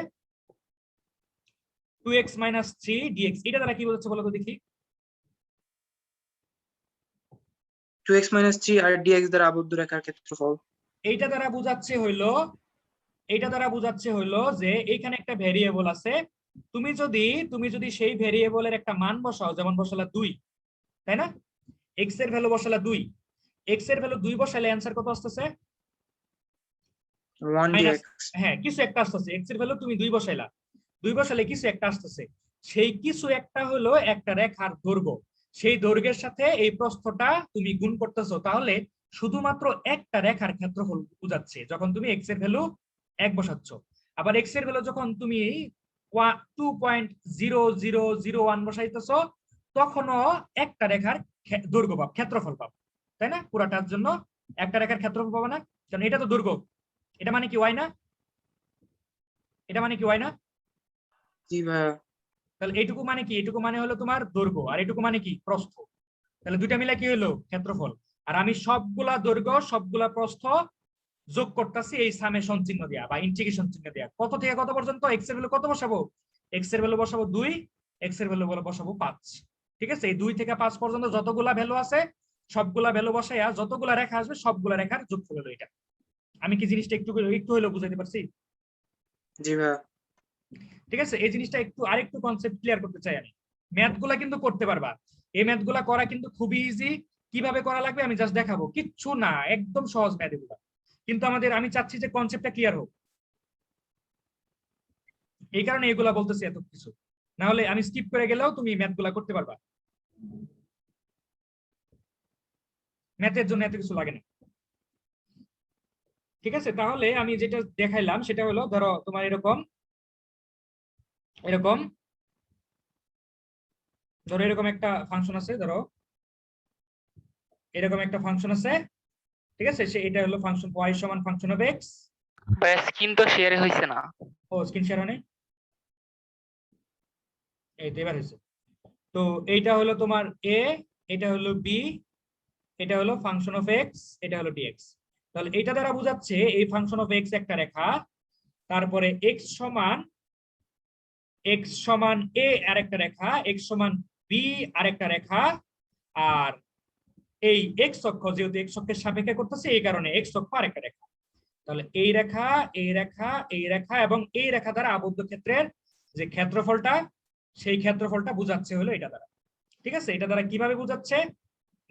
2x - 3 dx, এটা দ্বারা কি বোঝাচ্ছে বলো তো দেখি? 2x - 3 আর dx দ্বারা আবদ্ধ রেখার ক্ষেত্রফল। এইটা দ্বারা বোঝাচ্ছে হইলো, এইটা দ্বারা বোঝাচ্ছে হইলো যে এখানে একটা ভেরিয়েবল আছে, তুমি যদি সেই ভেরিয়েবলের একটা মান বসাও, যেমন বসালা 2, তাই না? x এর ভ্যালু বসালা 2, x এর ভ্যালু 2 বসালে অ্যানসার কত আসতেছে? 1 মাইনাস, dx। হ্যাঁ কিছু একটা আসতেছে। x এর ভ্যালু তুমি 2 বসাইলা, 2 বসালে কিছু একটা আসতেছে। সেই কিছু একটা হলো একটা রেখার দৈর্ঘ্য। সেই দৈর্ঘ্যের সাথে এই প্রস্থটা তুমি গুণ করতেছো, তাহলে শুধুমাত্র একটা রেখার ক্ষেত্রফল বোঝাচ্ছে যখন তুমি x এর ভ্যালু 1 বসাচ্ছ। আবার x এর ভ্যালু যখন তুমি 2.0001 বসাইতেছো, তখনও একটা রেখার দৈর্ঘ্য পাব, ক্ষেত্রফল পাব, তাই না? পুরাটার জন্য একটা রেখার ক্ষেত্রফল পাবো না, কারণ এটা তো দৈর্ঘ্য। এটা মানে কি y না? এটা মানে কি y না? জি ভাইয়া। তাহলে এইটুকু মানে কি? এইটুকু মানে হলো তোমার দৈর্ঘ্য, আর এইটুকু মানে কি? প্রস্থ। তাহলে দুইটা মিলে কি হলো? ক্ষেত্রফল। আর আমি সবগুলা দৈর্ঘ্য সবগুলা প্রস্থ যোগ করতেছি এই সামেশন চিহ্ন দিয়া বা ইন্টিগ্রেশন চিহ্ন দিয়া। কত থেকে কত পর্যন্ত? x এর ভ্যালু কত বসাবো? x এর ভ্যালু বসাবো 2, x এর ভ্যালু বসাবো 5। ঠিক আছে? এই 2 থেকে 5 পর্যন্ত যতগুলা ভ্যালু আছে সবগুলা ভ্যালু বসাইয়া যতগুলা রেখা আসবে সবগুলা রেখার যোগফল হলো এটা। আমি কি জিনিসটা একটু একটু হলেও বুঝাইতে পারছি? জি ভাইয়া। ঠিক আছে? এই জিনিসটা একটু আরেকটু কনসেপ্ট ক্লিয়ার করতে চাই আমি। ম্যাথ গুলা কিন্তু করতে পারবা, এই ম্যাথ গুলা করা কিন্তু খুবই ইজি। কিভাবে করা লাগবে আমি জাস্ট দেখাবো, কিচ্ছু না, একদম সহজ ম্যাথ এগুলা। কিন্তু আমি চাচ্ছি যে কনসেপ্টটা ক্লিয়ার হোক, এই কারণে এগুলা বলতেছি এত কিছু। না হলে আমি স্কিপ করে গেলেও তুমি ম্যাথ গুলা করতে পারবা, ম্যাথের জন্য এত কিছু লাগে না। ঠিক আছে? তাহলে আমি যেটা দেখাইলাম সেটা হলো, ধরো তোমার এরকম এরকম ধরো এরকম একটা ফাংশন আছে, ধরো এরকম একটা ফাংশন আছে। ঠিক আছে? এটা হলো ফাংশন y সমান ফাংশন অফ x। ভাই স্ক্রিন তো শেয়ার হয়েছে না। ও স্ক্রিন শেয়ার হয় নাই? এই তো এবার হয়েছে। তো এইটা হলো তোমার a, এটা হলো b, এটা হলো ফাংশন অফ x, এটা হলো dx। তাহলে এটা দ্বারা বোঝাচ্ছে এই ফাংশন অফ x একটা রেখা, তারপরে x সমান a আরেকটা রেখা, x সমান b আরেকটা রেখা, আর এই x অক্ষ যেহেতু x অক্ষের সাপেক্ষে করতেছে এই কারণে x অক্ষ আরেকটা রেখা। তাহলে এই রেখা, এই রেখা, এই রেখা এবং এই রেখা দ্বারা আবদ্ধ ক্ষেত্রের যে ক্ষেত্রফলটা, সেই ক্ষেত্রফলটা বোঝাচ্ছে হলো এটা দ্বারা। ঠিক আছে? এটা দ্বারা কিভাবে বোঝাচ্ছে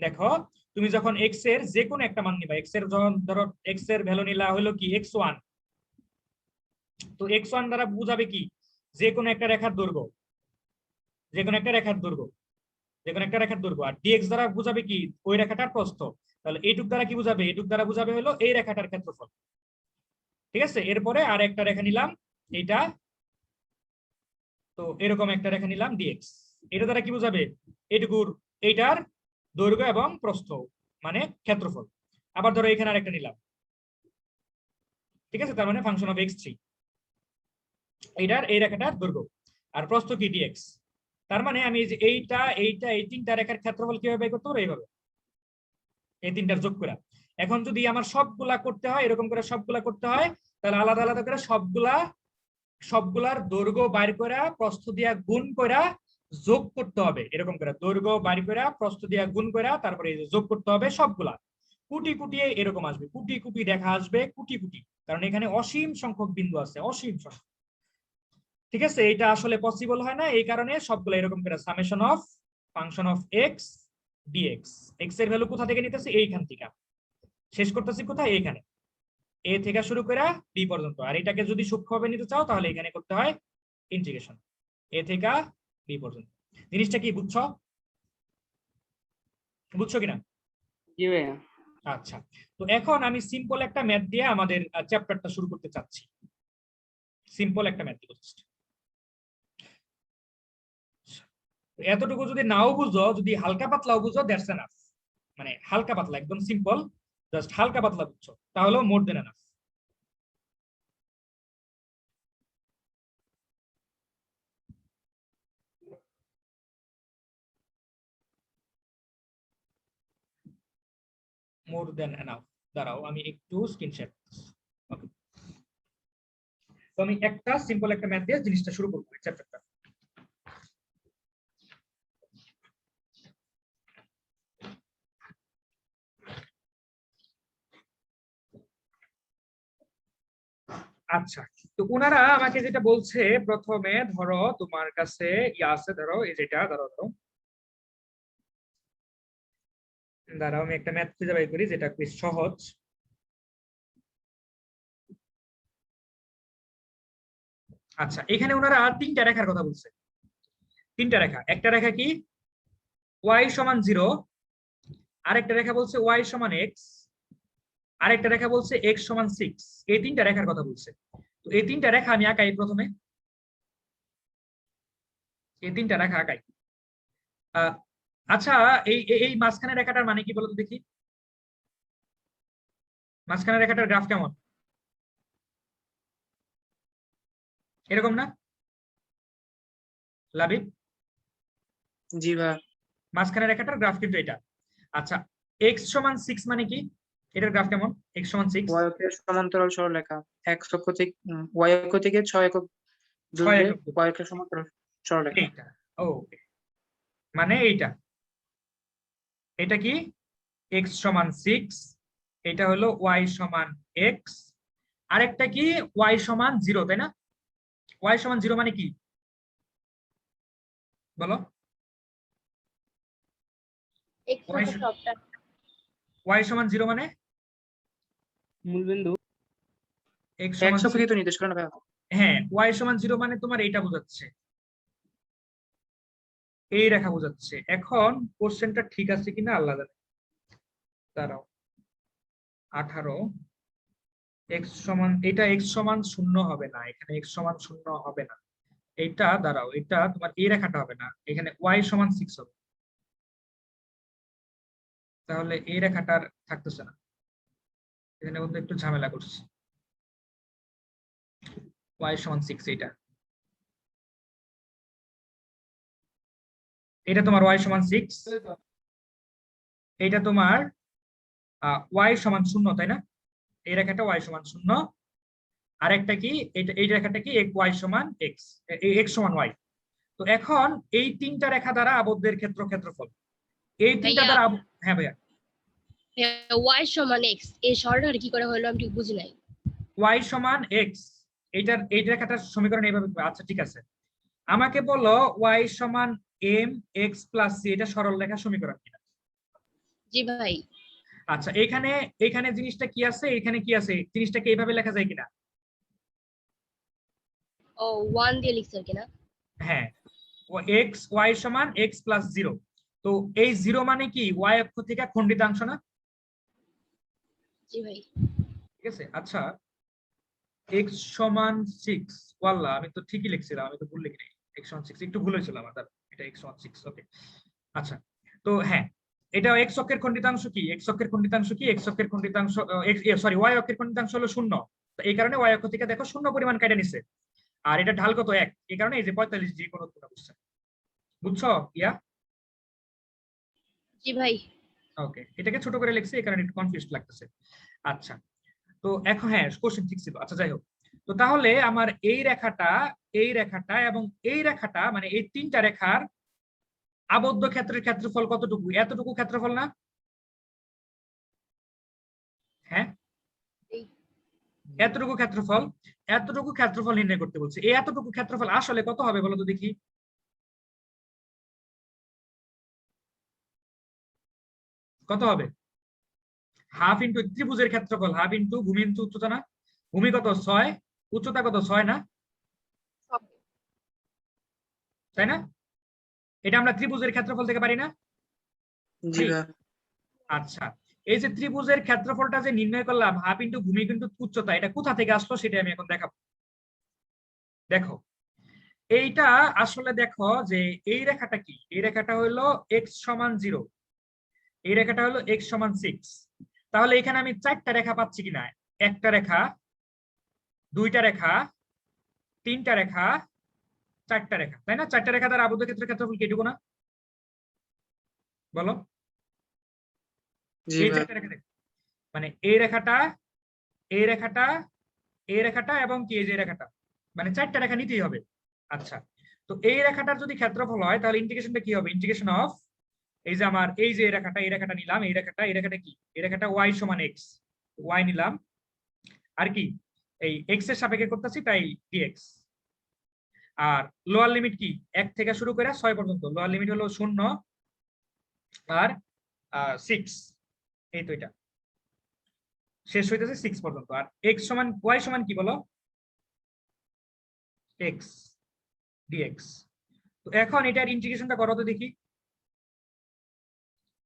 দেখো, তুমি যখন এক্স এর যে কোনো একটা মান নিবা, এক্স এর যখন ধরো এক্স এর ভ্যালু নিলা হলো কি x1, তো x1 দ্বারা বোঝাবে কি? যে কোনো একটা রেখার দৈর্ঘ্য, যে কোনো একটা রেখার দৈর্ঘ্য, যে কোনো একটা রেখার দৈর্ঘ্য। আর dx দ্বারা বোঝাবে কি? ওই রেখাটার প্রস্থ। তাহলে এইটুক দ্বারা কি বোঝাবে? এইটুক দ্বারা বোঝাবে হলো এই রেখাটার ক্ষেত্রফল। ঠিক আছে? এরপরে আর একটা রেখা নিলাম এইটা, তো এরকম একটা রেখা নিলাম dx। এটা দ্বারা কি বোঝাবে? এইটুকুর এইটার দৈর্ঘ্য এবং প্রস্থ মানে ক্ষেত্রফল। আবার ধরো এখানে আরেকটা নিলাম, ঠিক আছে? তার মানে ফাংশন অফ x3, এইটার এই রেখাটার দৈর্ঘ্য আর প্রস্থ কি? dx। তার মানে আমি এই যে এইটা এইটা এই তিনটা রেখার ক্ষেত্রফল কিভাবে বের করতে পারবো? এইভাবে, এই তিনটার যোগ করে। এখন যদি আমার সবগুলা করতে হয়, এরকম করে সবগুলা করতে হয়, তাহলে আলাদা আলাদা করে সবগুলার দৈর্ঘ্য বাইর করে প্রস্থ দিয়া গুণ করে যোগ করতে হবে। এরকম করে দৈর্ঘ্য বাইর করে প্রস্থ দিয়া গুণ করে তারপরে যোগ করতে হবে সবগুলা। কোটি কোটি এরকম আসবে, কোটি কোটি রেখা আসবে, কোটি কোটি, কারণ এখানে অসীম সংখ্যক বিন্দু আছে, অসীম সংখ্যক। ঠিক আছে? এটা আসলে পসিবল হয় না, এই কারণে সবগুলো এরকম করে summation of function of X DX. X এর ভ্যালু কোথা থেকে নিতেছি? এইখান থেকে। শেষ করতেছি কোথায়? এইখানে, এ থেকে শুরু করে বি পর্যন্ত। আর এটাকে যদি সূক্ষ্মভাবে নিতে চাও তাহলে এখানে করতে হয় ইন্টিগ্রেশন, এ থেকে বি পর্যন্ত। জিনিসটা কি বুঝছো? বুঝছো কিনা? জি ভাইয়া। আচ্ছা, তো এখন আমি সিম্পল একটা ম্যাথ দিয়ে আমাদের চ্যাপ্টারটা শুরু করতে চাচ্ছি। সিম্পল একটা ম্যাথ দিব। এতটুকু যদি নাও বুঝো, যদি হালকা পাতলাও বুঝো, দ্যাটস এনাফ। মানে হালকা পাতলা, একদম সিম্পল, জাস্ট হালকা পাতলা বুঝছো তাহলেও মোর দেন এনাফ। মোর দেন এনাফ। দাঁড়াও আমি একটু স্ক্রিন শেয়ার করতেছি। ওকে, তো আমি একটা সিম্পল একটা ম্যাথ দিয়ে জিনিসটা শুরু করবো, চ্যাপ্টারটা। আচ্ছা, তো ওনারা আমাকে যেটা বলছে, প্রথমে ধরো তোমার কাছে ইয়া আছে, ধরো এই যেটা, ধরো ধরো দাঁড়াও আমি একটা ম্যাথ খুঁজে বাই করি যেটা বেশ সহজ। আচ্ছা, এখানে ওনারা তিনটা রেখার কথা বলছে, তিনটা রেখা। একটা রেখা কি y সমান 0, আরেকটা রেখা বলছে y সমান x, আরেকটা রেখা বলছে x সমান 6। এই তিনটা রেখার কথা বলছে। তো এই তিনটা রেখা আমি আঁকাই প্রথমে, এই তিনটা রেখা আঁকাই। আচ্ছা, এই এই মাঝখানে রেখাটার মানে কি বলতো দেখি, মাঝখানে রেখাটার গ্রাফ কেমন? এরকম না লাবিব? জি ভাইয়া। মাঝখানে রেখাটার গ্রাফ কিন্তু এটা। আচ্ছা, x সমান 6 মানে কি, এটার গ্রাফ কেমন? x সমান 6, y অক্ষের সমান্তরাল সরলরেখা x অক্ষ থেকে y অক্ষ থেকে 6 একক 6 দূরত্বে একক দূর। y অক্ষের সমান্তরাল সরলরেখা। এইটা, ওকে, মানে এইটা, এটা কি x সমান 6, এটা হলো y সমান x, আরেকটা কি y সমান 0, তাই না? y সমান 0 মানে কি বলো? x হলো সবটা। y সমান 0 মানে মূলবিন্দু x x সমান অক্ষ দিয়ে তো নির্দেশ করে না ভাইয়া। হ্যাঁ, y সমান 0 মানে তোমার এইটা বোঝাচ্ছে, এই রেখা বোঝাচ্ছে। এখন কোশ্চেনটা ঠিক আছে কিনা আল্লাহ জানে। দাঁড়াও, 18 x সমান, এটা x সমান 0 হবে না, এখানে x সমান 0 হবে না। এটা দাঁড়াও, এটা তোমার এই রেখাটা হবে না, এখানে y সমান 6 হবে। তাহলে এই রেখাটার থাকতেছে না, এখানে বন্ধু একটু ঝামেলা করছে। y সমান 6, এটা তোমার y সমান 6, এটা তোমার y সমান 0, তাই না? এই রেখাটা y সমান 0, আরেকটা কি এটা, এই রেখাটা কি y সমান x, x সমান y। তো এখন এই তিনটা রেখা দ্বারা আবদ্ধের ক্ষেত্রফল, এই তিনটা ভাইয়া, দ্বারা হ্যাঁ ভাইয়া, y সমান x এই সরলরেখা কি করে হলো আমি ঠিক বুঝি নাই। y সমান x, এইটার এই রেখাটার সমীকরণ এইভাবে। আচ্ছা ঠিক আছে, আমাকে বলো y সমান m x প্লাস c এটা সরল রেখা সমীকরণ কিনা? জি ভাই। আচ্ছা, এখানে এখানে জিনিসটা কি আছে, এখানে কি আছে, জিনিসটাকে এইভাবে লেখা যায় কিনা? ও 1 দিয়ে লিখছে কিনা? হ্যাঁ, x y সমান x প্লাস 0। তো এই 0 মানে কি y অক্ষ থেকে খণ্ডিতাংশ না? জি ভাই। ঠিক আছে। আচ্ছা, x সমান 6, ওয়াল্লাহ আমি তো ঠিকই লিখছিলাম, আমি তো ভুল লিখি নাই। x সমান 6 একটু ভুল হয়েছিল আমার, এটা x সমান 6, ওকে। আচ্ছা, তো হ্যাঁ, এটা x অক্ষের খণ্ডিতাংশ কি, x অক্ষের খণ্ডিতাংশ কি, x অক্ষের খণ্ডিতাংশ সরি y অক্ষের খণ্ডিতাংশ হলো 0। তো এই কারণে y অক্ষ থেকে দেখো 0 পরিমাণ কেটে নিছে, আর এটা ঢাল কত 1, এই কারণে এই যে 45 ডিগ্রি কোণ উৎপন্ন করছে। বুঝছো ইয়া? জি ভাই। ওকে, এটাকে ছোট করে লিখছি এই কারণে একটু কনফিউজড লাগতেছে। আচ্ছা, তো এখন হ্যাঁ কোশ্চেন ঠিক ছিল। আচ্ছা যাই হোক, তো তাহলে আমার এই রেখাটা, এই রেখাটা এবং এই রেখাটা, মানে এই তিনটা রেখার আবদ্ধ ক্ষেত্রের ক্ষেত্রফল কতটুকু? এতটুকু ক্ষেত্রফল না? হ্যাঁ, এতটুকু ক্ষেত্রফল, এতটুকু ক্ষেত্রফল নির্ণয় করতে বলছে। এই এতটুকু ক্ষেত্রফল আসলে কত হবে বলো তো দেখি? কত হবে? হাফ ইন্টু ত্রিভুজের ক্ষেত্রফল, হাফ ইন্টু ভূমি ইন্টু উচ্চতা না? ভূমি কত 6, উচ্চতা কত 6 না? তাই না? এটা আমরা ত্রিভুজের ক্ষেত্রফল থেকে পারি না? জি ভাইয়া। আচ্ছা, এই যে ত্রিভুজের ক্ষেত্রফলটা যে নির্ণয় করলাম হাফ ইন্টু ভূমি ইন্টু উচ্চতা, এটা কোথা থেকে আসলো সেটা আমি এখন দেখাবো। দেখো, এইটা আসলে দেখো যে এই রেখাটা কি, এই রেখাটা হলো x সমান 0, এই রেখাটা হলো x সমান 6। তাহলে এখানে আমি চারটা রেখা পাচ্ছি কিনা? একটা রেখা, দুইটা রেখা, তিনটা রেখা, চারটা রেখা, তাই না? চারটা রেখা দ্বারা আবদ্ধ ক্ষেত্রের ক্ষেত্রফল কি এটুকু না? বলো। জি এই ভাইয়া। চারটা রেখা দেখো, মানে এই রেখাটা, এই রেখাটা, এই রেখাটা এবং কি এই যে রেখাটা, মানে চারটা রেখা নিতেই হবে। আচ্ছা, তো এই রেখাটার যদি ক্ষেত্রফল হয় তাহলে ইন্টিগ্রেশনটা কি হবে? ইন্টিগ্রেশন অফ এই যে আমার এই যে রেখাটা, এই রেখাটা নিলাম, এই রেখাটা, এই রেখাটা কি, এই রেখাটা y সমান x, y নিলাম, আর কি এই এক্স এর সাপেক্ষে করতেছি তাই ডিএক্স। আর লোয়ার লিমিট কি 1 থেকে শুরু করে 6 পর্যন্ত, লোয়ার লিমিট হলো 0 আর 6, এই তো এটা শেষ হইতেছে 6 পর্যন্ত। আর x সমান y সমান কি বলো, x dx। তো এখন এটার ইন্টিগ্রেশনটা করো তো দেখি।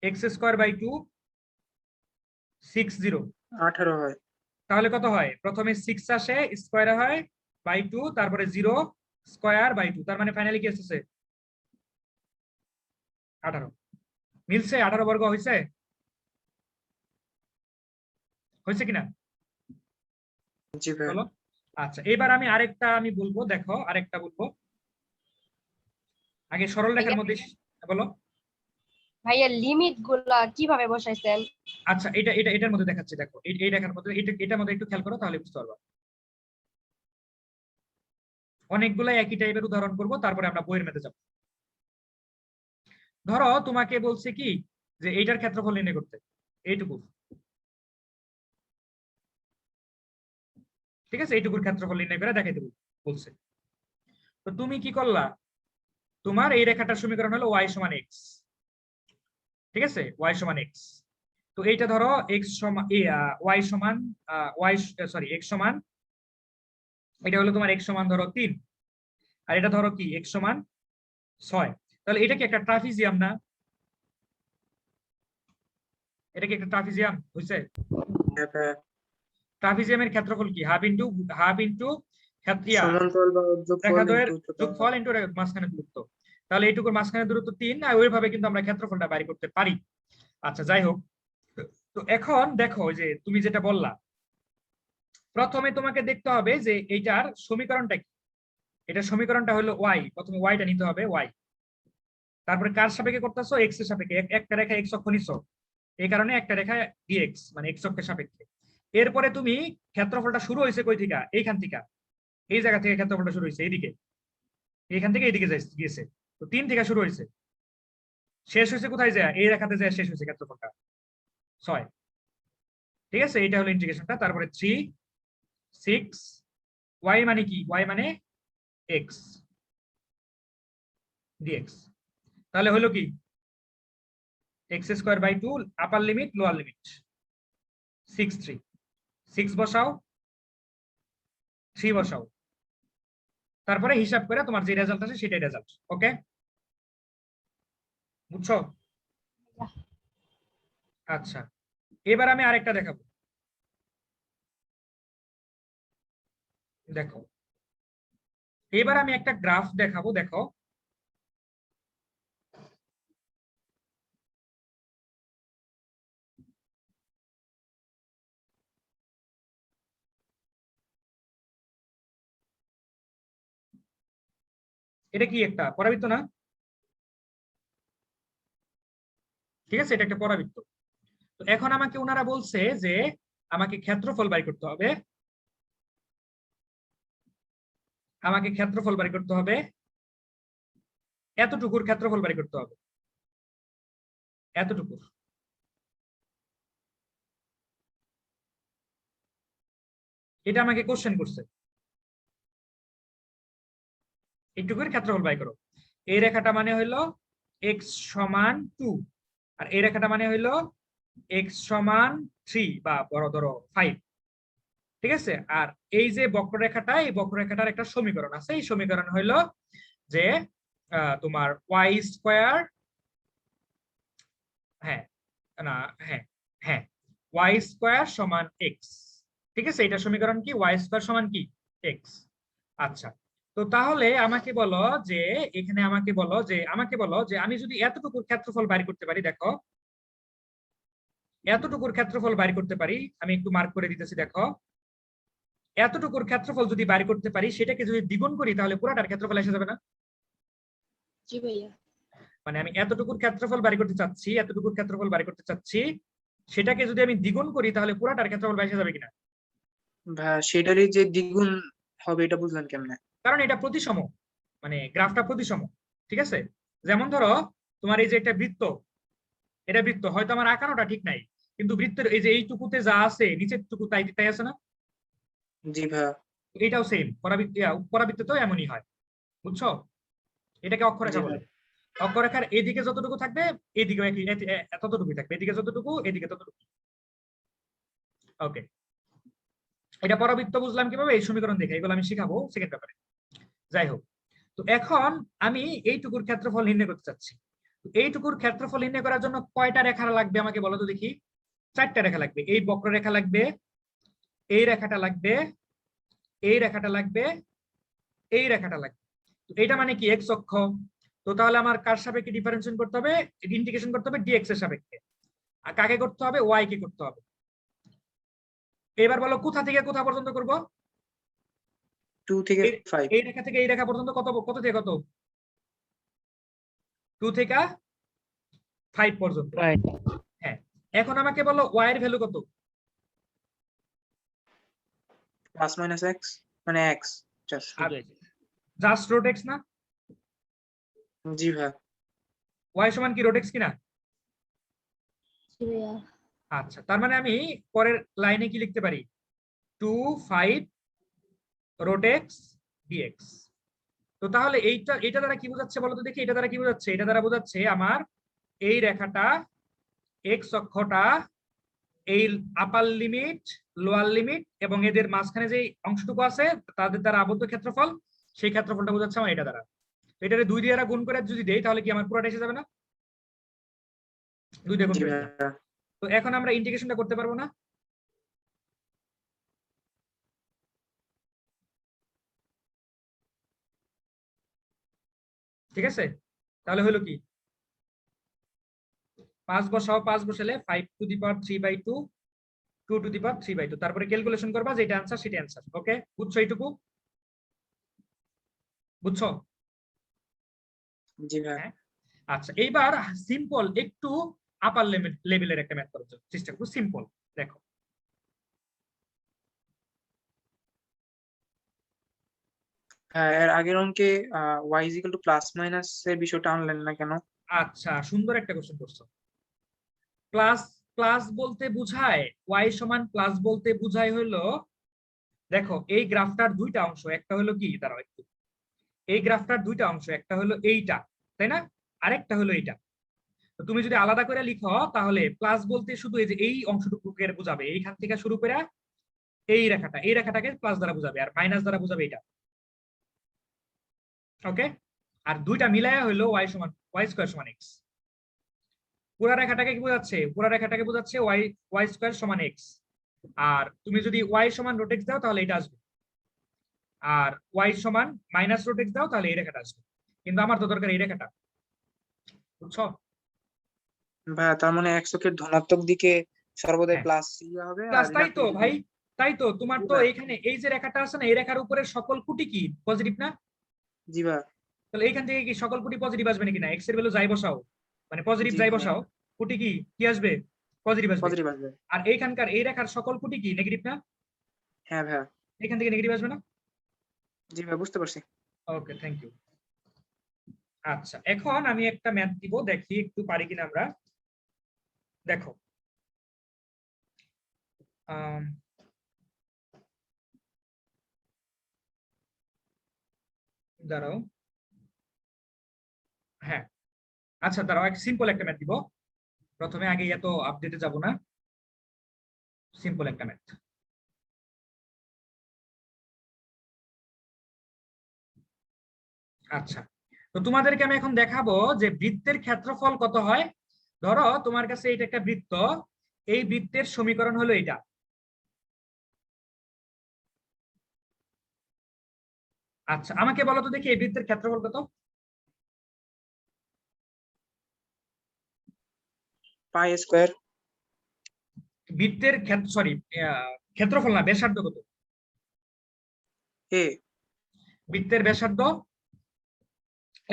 x²/2 60, 18 হয়। তাহলে কত হয়, প্রথমে 6 আসে, স্কয়ারে হয় বাই 2, তারপরে 0 স্কয়ার বাই 2, তার মানে ফাইনালি কি আসছে 18। মিলছে? 18 বর্গ হয়েছে, হয়েছে কিনা জি ভাই। বলো। আচ্ছা এবার আমি আরেকটা বলবো, দেখো আরেকটা বলবো, আগে সরল রেখার মধ্যে বলো। ভাইয়া লিমিট গুলা কিভাবে বসাইছেন? আচ্ছা এটা এটা এটার মধ্যে দেখাচ্ছি, দেখো এই রেখার মধ্যে, এটার মধ্যে একটু খেয়াল করো তাহলে বুঝতে পারবা। অনেকগুলো একই টাইপের উদাহরণ করব, তারপরে আমরা বইয়ের মধ্যে যাব। ধরো তোমাকে বলছে কি যে এইটার ক্ষেত্রফল নির্ণয় করতে, এইটুকু, ঠিক আছে, এইটুকুর ক্ষেত্রফল নির্ণয় করে দেখাইতে বলছে। তো তুমি কি করলা, তোমার এই রেখাটার সমীকরণ হলো y সমান x, ঠিক আছে, y সমান x। তো এইটা ধরো x সমান y সমান x সমান, এটা হলো তোমার x সমান ধরো 3, আর এটা ধরো কি x সমান 6। তাহলে এটা কি একটা ট্রাপিজিয়াম না? এটা কি একটা ট্রাপিজিয়াম হইছে? হ্যাঁ ভাই। ট্রাপিজিয়ামের ক্ষেত্রফল কি হাফ ইনটু সমান্তরাল বা যোগফল রেখাদ্বয়ের ইনটু উচ্চতা। যোগফল ইনটু মাঝখানে দূরত্ব। তাহলে এইটুকুর মাঝখানে দূরত্ব 3, আর ওইভাবে কিন্তু আমরা ক্ষেত্রফলটা বাইর করতে পারি। আচ্ছা যাই হোক, তো এখন দেখো যে তুমি যেটা বললা, প্রথমে তোমাকে দেখতে হবে যে এইটার সমীকরণটা কি। এটার সমীকরণটা হলো y, প্রথমে yটা নিতে হবে y, তারপরে কার সাপেক্ষে করতেছো, x এর সাপেক্ষে, একটা রেখা x অক্ষ নিছো, এই কারণে একটা রেখা dx মানে x অক্ষের সাপেক্ষে। এরপরে তুমি ক্ষেত্রফলটা শুরু হয়েছে কই থেকে, এইখান থেকে, এই জায়গা থেকে ক্ষেত্রফলটা শুরু হয়েছে এইদিকে, এইখান থেকে এইদিকে গিয়েছে, তো 3 থেকে শুরু হয়েছে, শেষ হয়েছে কোথায় যায়, এই রেখাতে যায় শেষ হয়েছে ক্ষেত্রফলটা 6, ঠিক আছে। এটা হলো ইন্টিগ্রেশনটা। তারপরে 3 6 y মানে কি, y মানে x dx। তাহলে হলো কি x²/2 আপার লিমিট লোয়ার লিমিট 6 3, 6 বসাও 3 বসাও, তারপরে হিসাব করে তোমার যে রেজাল্ট আসে সেটাই রেজাল্ট। ওকে, বুঝছো? আচ্ছা এবার আমি আরেকটা দেখাবো, দেখো এবার আমি একটা গ্রাফ দেখাবো, দেখো এটা কি একটা পরাবৃত্ত না, ঠিক আছে, এটা একটা পরাবৃত্ত। তো এখন আমাকে ওনারা বলছে যে আমাকে ক্ষেত্রফল বাই করতে হবে, আমাকে ক্ষেত্রফল বাই করতে হবে, এতটুকুর ক্ষেত্রফল বাই করতে হবে, এতটুকুর। এটা আমাকে কোশ্চেন করছে, এইটুকুর ক্ষেত্রফল বাই করো। এই রেখাটা মানে হইলো x সমান 2, আর এই রেখাটা মানে হইলো x সমান 3 বা বড় ধরো 5, ঠিক আছে। আর এই যে বক্ররেখাটা, এই বক্ররেখাটার একটা সমীকরণ আছে, এই সমীকরণ হইলো যে তোমার y², হ্যাঁ না হ্যাঁ হ্যাঁ y² সমান x, ঠিক আছে। এটা সমীকরণ কি, y² সমান কি x। আচ্ছা তো তাহলে আমাকে বলো যে এখানে আমাকে বলো যে আমি যদি এতটুকুর ক্ষেত্রফল বাইর করতে পারি, দেখো এতটুকুর ক্ষেত্রফল বাইর করতে পারি, আমি একটু মার্ক করে দিতেছি, দেখো এতটুকুর ক্ষেত্রফল যদি বাইর করতে পারি, সেটাকে যদি দ্বিগুণ করি তাহলে পুরাটার ক্ষেত্রফল এসে যাবে না? জি ভাইয়া। মানে আমি এতটুকুর ক্ষেত্রফল বাইর করতে চাচ্ছি, এতটুকুর ক্ষেত্রফল বাইর করতে চাচ্ছি, সেটাকে যদি আমি দ্বিগুণ করি তাহলে পুরাটার ক্ষেত্রফল এসে যাবে কিনা? ভাই সেটারই যে দ্বিগুণ হবে এটা বুঝলেন কেমনে? কারণ এটা প্রতিসম, মানে গ্রাফটা প্রতিসম, ঠিক আছে। যেমন ধরো তোমার এই যে একটা বৃত্ত, এটা বৃত্ত, হয়তো আমার আঁকানোটা ঠিক নাই, কিন্তু বৃত্তের এই যে এইটুকুতে যা আছে নিচের টুকু তাই তাই আছে না? জি ভাইয়া। এটাও সেম, পরাবৃত্ত তো এমনই হয়, বুঝছো? এটাকে অক্ষরেখা জি বলে। ভাইয়া। অক্ষরেখার এদিকে যতটুকু থাকবে এদিকে ততটুকুই থাকবে, এদিকে যতটুকু এদিকে ততটুকু। ওকে, এটা পরাবৃত্ত বুঝলাম কিভাবে, এই সমীকরণ দেখে, এগুলো আমি শিখাবো সেকেন্ড পেপারে। যাই হোক, তো এখন আমি এইটুকুর ক্ষেত্রফল নির্ণয় করতে চাচ্ছি। এইটুকুর ক্ষেত্রফল নির্ণয় করার জন্য কয়টা রেখা লাগবে আমাকে বলো তো দেখি? 4টা রেখা লাগবে। এই বক্ররেখা লাগবে, এই রেখাটা লাগবে, এই রেখাটা লাগবে, এই রেখাটা লাগবে। এটা মানে কি এক্স অক্ষ। তো তাহলে আমার কার সাপেক্ষে ডিফারেন্সিয়েশন করতে হবে, ইন্টিগ্রেশন করতে হবে ডিএক্স এর সাপেক্ষে। আর কাকে করতে হবে? ওয়াই কে করতে হবে। এবার বলো কোথা থেকে কোথা পর্যন্ত করব? 2 থেকে 5। এই রেখা থেকে এই রেখা পর্যন্ত কত, কত থেকে কত? 2 থেকে 5 পর্যন্ত। রাইট। হ্যাঁ, এখন আমাকে বলো ওয়াই এর ভ্যালু কত? প্লাস মাইনাস এক্স, মানে X just. Just root X না? জি ভাইয়া। ওয়াই সমান কি রুট এক্স কিনা? জি ভাইয়া। আচ্ছা, তার মানে আমি পরের লাইনে কি লিখতে পারি? 2 5 রুট এক্স ডিএক্স। তো তাহলে এটা দ্বারা কি বোঝাচ্ছে বলো তো দেখি? এটা দ্বারা কি বোঝাচ্ছে? এটা দ্বারা বোঝাচ্ছে আমার এই রেখাটা, এক্স অক্ষটা, এই আপার লিমিট, লোয়ার লিমিট এবং এদের মাঝখানে যে অংশটুকু আছে তাদের দ্বারা আবদ্ধ ক্ষেত্রফল, সেই ক্ষেত্রফলটা বোঝাচ্ছে আমার এটা দ্বারা। তো এটারে 2 দিয়ে গুণ করে যদি দেই তাহলে কি আমার পুরোটা এসে যাবে না? 2 দিয়ে গুণ জি করে দিলাম। ভাইয়া। তো এখন আমরা ইন্টিগ্রেশনটা করতে পারবো না? ঠিক আছে, তাহলে হলো কি? 5 বসাও, 5 বসালে 5 to the power 3/2, 2 to the পাওয়ার 3/2, তারপরে ক্যালকুলেশন করবা, যেটা অ্যান্সার সেটা অ্যান্সার। ওকে, বুঝছো এইটুকু? বুঝছো? জি ভাইয়া। হ্যাঁ, আচ্ছা, এইবার সিম্পল একটু আপার লেভেলের একটা ম্যাথ করার চেষ্টা করবো। সিম্পল দেখো, হ্যাঁ, এর আগের অঙ্কে Y is equal to plus minus এর বিষয়টা আনলেন না কেন? আচ্ছা সুন্দর একটা কোশ্চেন করছো। প্লাস প্লাস বলতে বুঝায়, ওয়াই সমান প্লাস বলতে বুঝায় হলো, দেখো এই গ্রাফটার দুইটা অংশ, একটা হলো কি, দাঁড়াও একটু, এই গ্রাফটার দুইটা অংশ, একটা হলো এইটা, তাই না? আরেকটা হলো এইটা। তো তুমি যদি আলাদা করে লিখো তাহলে প্লাস বলতে শুধু এই যে এই অংশটুকুকে বোঝাবে, এইখান থেকে শুরু করে এই রেখাটা, এই রেখাটাকে প্লাস দ্বারা বোঝাবে, আর মাইনাস দ্বারা বোঝাবে এটা। ওকে, আর দুইটা মিলায়া হইলো ওয়াই সমান, ওয়াই স্কয়ার সমান এক্স। পুরা রেখাটাকে কি বোঝাচ্ছে? পুরা রেখাটাকে বোঝাচ্ছে ওয়াই, ওয়াই স্কয়ার সমান এক্স। আর তুমি যদি ওয়াই সমান রুট এক্স দাও তাহলে এটা আসবে, আর ওয়াই সমান মাইনাস রুট এক্স দাও তাহলে এই রেখাটা আসবে। কিন্তু আমার তো দরকার এই রেখাটা, বুঝছো? ভাইয়া তার মানে এক্স অক্ষের ধনাত্মক দিকে সর্বদাই হ্যাঁ, প্লাস ইয়া হবে, আর প্লাস, তাই তো ঋণাত্মক দিকে। ভাই, তাই তো। তোমার জি তো ভাইয়া। এইখানে এই যে রেখাটা আছে না, এই রেখার উপরে সকল কুটি কি পজিটিভ না? জি ভাইয়া। তাহলে এইখান থেকে কি সকল কুটি পজিটিভ আসবে নাকি? না, এক্স এর ভ্যালু যাই বসাও, মানে পজিটিভ জি যাই ভাইয়া। বসাও, কুটি কি কি আসবে? পজিটিভ আসবে। পজিটিভ আসবে। আর এইখানকার এই রেখার সকল কুটি কি নেগেটিভ না? হ্যাঁ ভাইয়া। এখান থেকে নেগেটিভ আসবে না? জি ভাইয়া, বুঝতে পারছি। ওকে, থ্যাংক ইউ। আচ্ছা, এখন আমি একটা ম্যাথ দিব, দেখি একটু পারি কিনা আমরা। দেখো, আম, দাঁড়াও, হ্যাঁ, আচ্ছা দাঁড়াও, এক সিম্পল একটা ম্যাথ দিব প্রথমে, আগে এত আপডেটে যাব না। সিম্পল একটা ম্যাথ। আচ্ছা, তো তোমাদেরকে আমি এখন দেখাবো যে বৃত্তের ক্ষেত্রফল কত হয়। ধরো তোমার কাছে এটা একটা বৃত্ত, এই বৃত্তের সমীকরণ হলো এটা। আচ্ছা, আমাকে বলো তো দেখি এই বৃত্তের ক্ষেত্রফল কত? পাই স্কোয়ার। বৃত্তের সরি, ক্ষেত্রফল না, ব্যাসার্ধ কত? এ। বৃত্তের ব্যাসার্ধ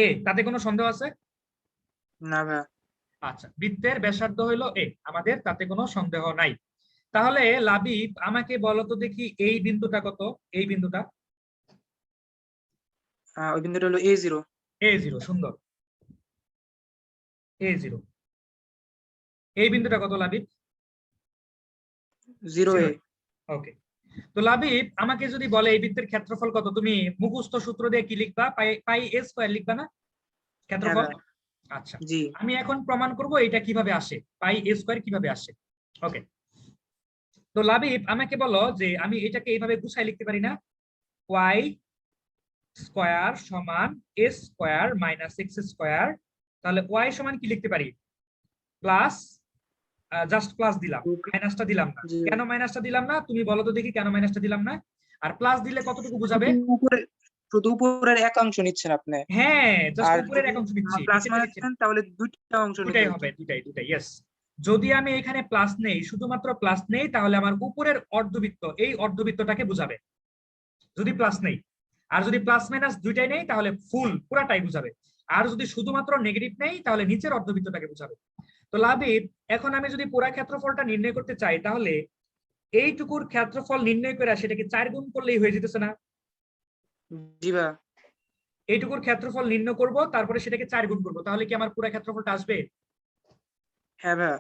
এ, তাতে কোনো সন্দেহ আছে? না ভাইয়া। আচ্ছা, বৃত্তের ব্যাসার্ধ হইলো এ আমাদের, তাতে কোনো সন্দেহ নাই। তাহলে লাবিব আমাকে বলো তো দেখি এই বিন্দুটা কত? এই বিন্দুটা ওই বিন্দুটা হলো A0। A0, সুন্দর, A0। এই বিন্দুটা কত লাবিব? 0A। ওকে, তো লাবিব আমাকে যদি বলে এই বৃত্তের ক্ষেত্রফল কত, তুমি মুখস্থ সূত্র দিয়ে কি লিখবা? পাই পাই এ স্কয়ার লিখবা না ক্ষেত্রফল? হ্যাঁ আচ্ছা, জি। আমি এখন প্রমাণ করব এটা কিভাবে আসে, পাই এ স্কয়ার কিভাবে আসে। ওকে, তো লাবিব আমাকে বলো যে আমি এটাকে এইভাবে গুছাই লিখতে পারি না? ওয়াই স্কয়ার সমান এ স্কয়ার মাইনাস এক্স স্কয়ার। তাহলে ওয়াই সমান কি লিখতে পারি? প্লাস, জাস্ট প্লাস দিলাম, মাইনাসটা দিলাম না। জি কেন মাইনাসটা দিলাম না তুমি বলো তো দেখি, কেন মাইনাসটা দিলাম না? আর প্লাস দিলে কতটুকু বোঝাবে? শুধু উপরের এক অংশ নিচ্ছেন আপনি, হ্যাঁ, জাস্ট আর উপরের যদি এক অংশ নিচ্ছি, প্লাস নিচেরটা মাইনাস নিচ্ছি না। নেন তাহলে দুইটা অংশ নিতে দুটাই হতো। হবে, দুটাই দুটাই, ইয়েস। যদি আমি এখানে প্লাস নেই, শুধুমাত্র প্লাস নেই, তাহলে আমার উপরের অর্ধবৃত্ত, এই অর্ধবৃত্তটাকে বোঝাবে যদি প্লাস নেই। আর যদি প্লাস মাইনাস দুইটাই নেই তাহলে ফুল পুরাটাই বুঝাবে। আর যদি শুধুমাত্র নেগেটিভ নেই তাহলে নিচের অর্ধবৃত্তটাকে বুঝাবে। তো লাবিব এখন আমি যদি পুরা ক্ষেত্রফলটা নির্ণয় করতে চাই, তাহলে এইটুকুর ক্ষেত্রফল নির্ণয় করে সেটাকে 4 গুণ করলেই হয়ে যেতেছে না? জি ভাই। এইটুকুর ক্ষেত্রফল নির্ণয় করব, তারপরে সেটাকে 4 গুণ করব, তাহলে কি আমার পুরা ক্ষেত্রফলটা আসবে? হ্যাঁ ভাই।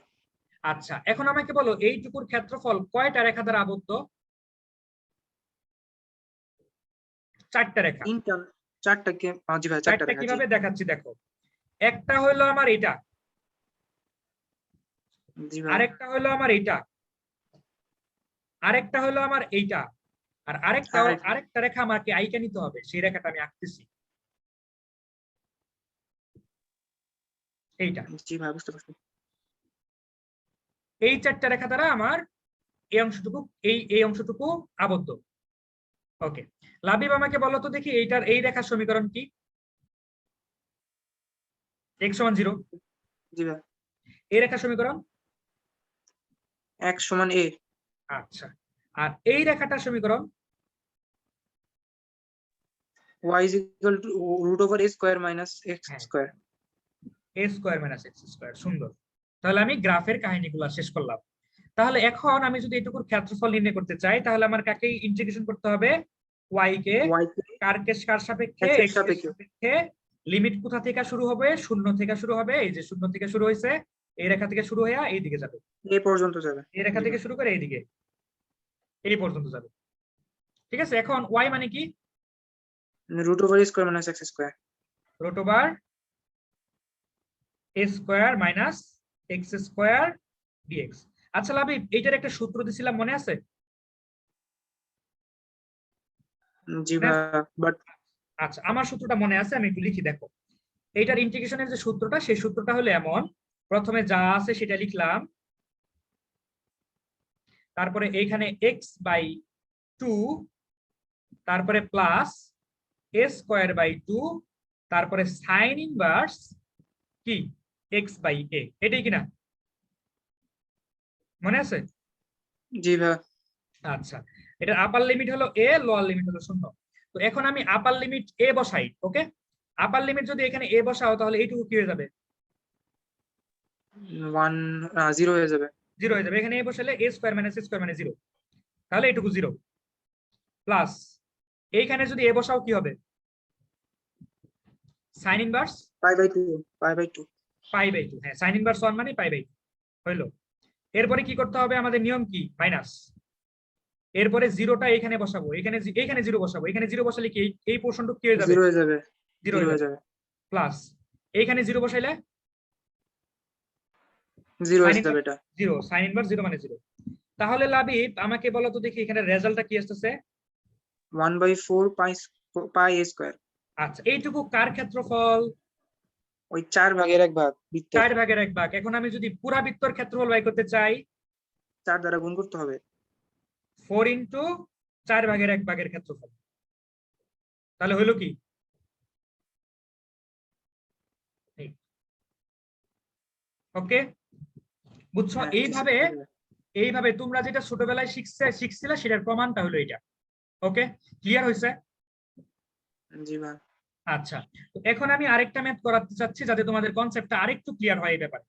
আচ্ছা, এখন আমাকে বলো এইটুকুর ক্ষেত্রফল কয়টা রেখা দ্বারা আবদ্ধ? 4টা রেখা। তিনটা, চারটা কে? জি ভাই, চারটা 4টা রেখা, জি। কিভাবে দেখাচ্ছি দেখো। একটা হলো আমার এটা, জি ভাই। আরেকটা হলো আমার এইটা, আরেকটা হলো আমার এইটা, আর আর আরেকটা রেখা আমাকে আইকা নিতে হবে, সেই রেখাটা আমি আঁকতেছি, এইটা। জি ভাই, বুঝতে পারছি। এই 4টা রেখা দ্বারা আমার এই অংশটুকু, এই অংশটুকু আবদ্ধ। ওকে, লাবিব আমাকে বলো তো দেখি এইটার এই রেখার সমীকরণ কি? x সমান 0। জি ভাই। এই রেখার সমীকরণ? এক সমান এ। আচ্ছা, আর এই রেখাটার সমীকরণ? Y is equal to root over A square minus X হ্যাঁ, square. A square minus X square. সুন্দর। তাহলে আমি গ্রাফের কাহিনীগুলো শেষ করলাম। তাহলে এখন আমি যদি এটুকুর ক্ষেত্রফল নির্ণয় করতে চাই, তাহলে আমার কাকে ইন্টিগ্রেশন করতে হবে? ওয়াই কে। ওয়াই কে কার সাপেক্ষে? এক্স এর এক্স এর সাপেক্ষে। সাপেক্ষে। লিমিট কোথা থেকে শুরু হবে? শূন্য থেকে শুরু হবে, এই যে শূন্য থেকে শুরু হয়েছে, এই রেখা থেকে শুরু হয়ে এই দিকে যাবে, এ পর্যন্ত যাবে। এই রেখা জি থেকে ভাই। শুরু করে এইদিকে এই পর্যন্ত যাবে। ঠিক আছে, এখন ওয়াই মানে কি? Root over A square minus X square. Root over A square minus X square DX. আচ্ছা লাবিব, এইটার একটা সূত্র দিছিলাম, মনে আছে? জি ভাই, বাট আচ্ছা, আমার সূত্রটা মনে আছে, আমি একটু লিখি দেখো। এইটার ইন্টিগ্রেশনের যে সূত্রটা, সেই সূত্রটা হলো এমন: প্রথমে যা আছে সেটা লিখলাম, তারপরে এইখানে এক্স বাই 2, তারপরে প্লাস এ স্কয়ার বাই 2, তারপরে সাইন ইনভার্স কি এক্স বাই এ। এটাই কিনা মনে আছে? জি ভাই। আচ্ছা, এটার আপার লিমিট হলো এ, লোয়ার লিমিট হলো 0। তো এখন আমি আপার লিমিট এ বসাই। ওকে, আপার লিমিট যদি এখানে এ বসাও, তাহলে এইটুকু কি হয়ে যাবে? 0 হয়ে যাবে। 0 হয়ে যাবে। এখানে এ বসালে এ স্কয়ার মাইনাস এ স্কয়ার মানে 0, তাহলে এইটুকু 0। প্লাস এইখানে যদি এ বসাও কি হবে? Sine inverse pi by 2, pi by 2। Pi by 2। হ্যাঁ, সাইন ইনভার্স 1 মানে পাই বাই 2 হইলো। এরপরে কি করতে হবে? আমাদের নিয়ম কি? মাইনাস। এরপরে জিরোটা এখানে বসাবো, এখানে 0 বসাবো। এখানে 0 বসালে কি এই পোর্শনটুকু কি হয়ে যাবে? 0 হয়ে যাবে। 0 0 হয়ে হয়ে যাবে। যাবে। প্লাস এইখানে 0 বসাইলে 0 সাইন হয়ে যাবে ইনভার্স এটা। 0, সাইন ইনভার্স 0 মানে 0। তাহলে লাবিব আমাকে বলো তো দেখি এখানে রেজাল্টটা কি আসতেছে? 1/4 পাই এ স্কয়ার। আচ্ছা, এইটুকু কার ক্ষেত্রফল? ওই 4 ভাগের 1 ভাগ বৃত্তের। 4 ভাগের 1 ভাগ। এখন আমি যদি পুরা বৃত্তর ক্ষেত্রফল বাই করতে চাই, 4 দ্বারা গুণ করতে হবে। 4 ইন্টু 4 ভাগের 1 ভাগের ক্ষেত্রফল। তাহলে হইলো কি? ওকে, বুঝছো? হ্যাঁ এইভাবে এইভাবে তোমরা যেটা ছোটবেলায় শিখছিলে সেটার প্রমাণটা হলো এটা। ওকে, ক্লিয়ার হয়েছে? জি ভাই। আচ্ছা, তো এখন আমি আরেকটা ম্যাথ করাতে চাচ্ছি যাতে তোমাদের কনসেপ্টটা আরেকটু ক্লিয়ার হয় এই ব্যাপারে।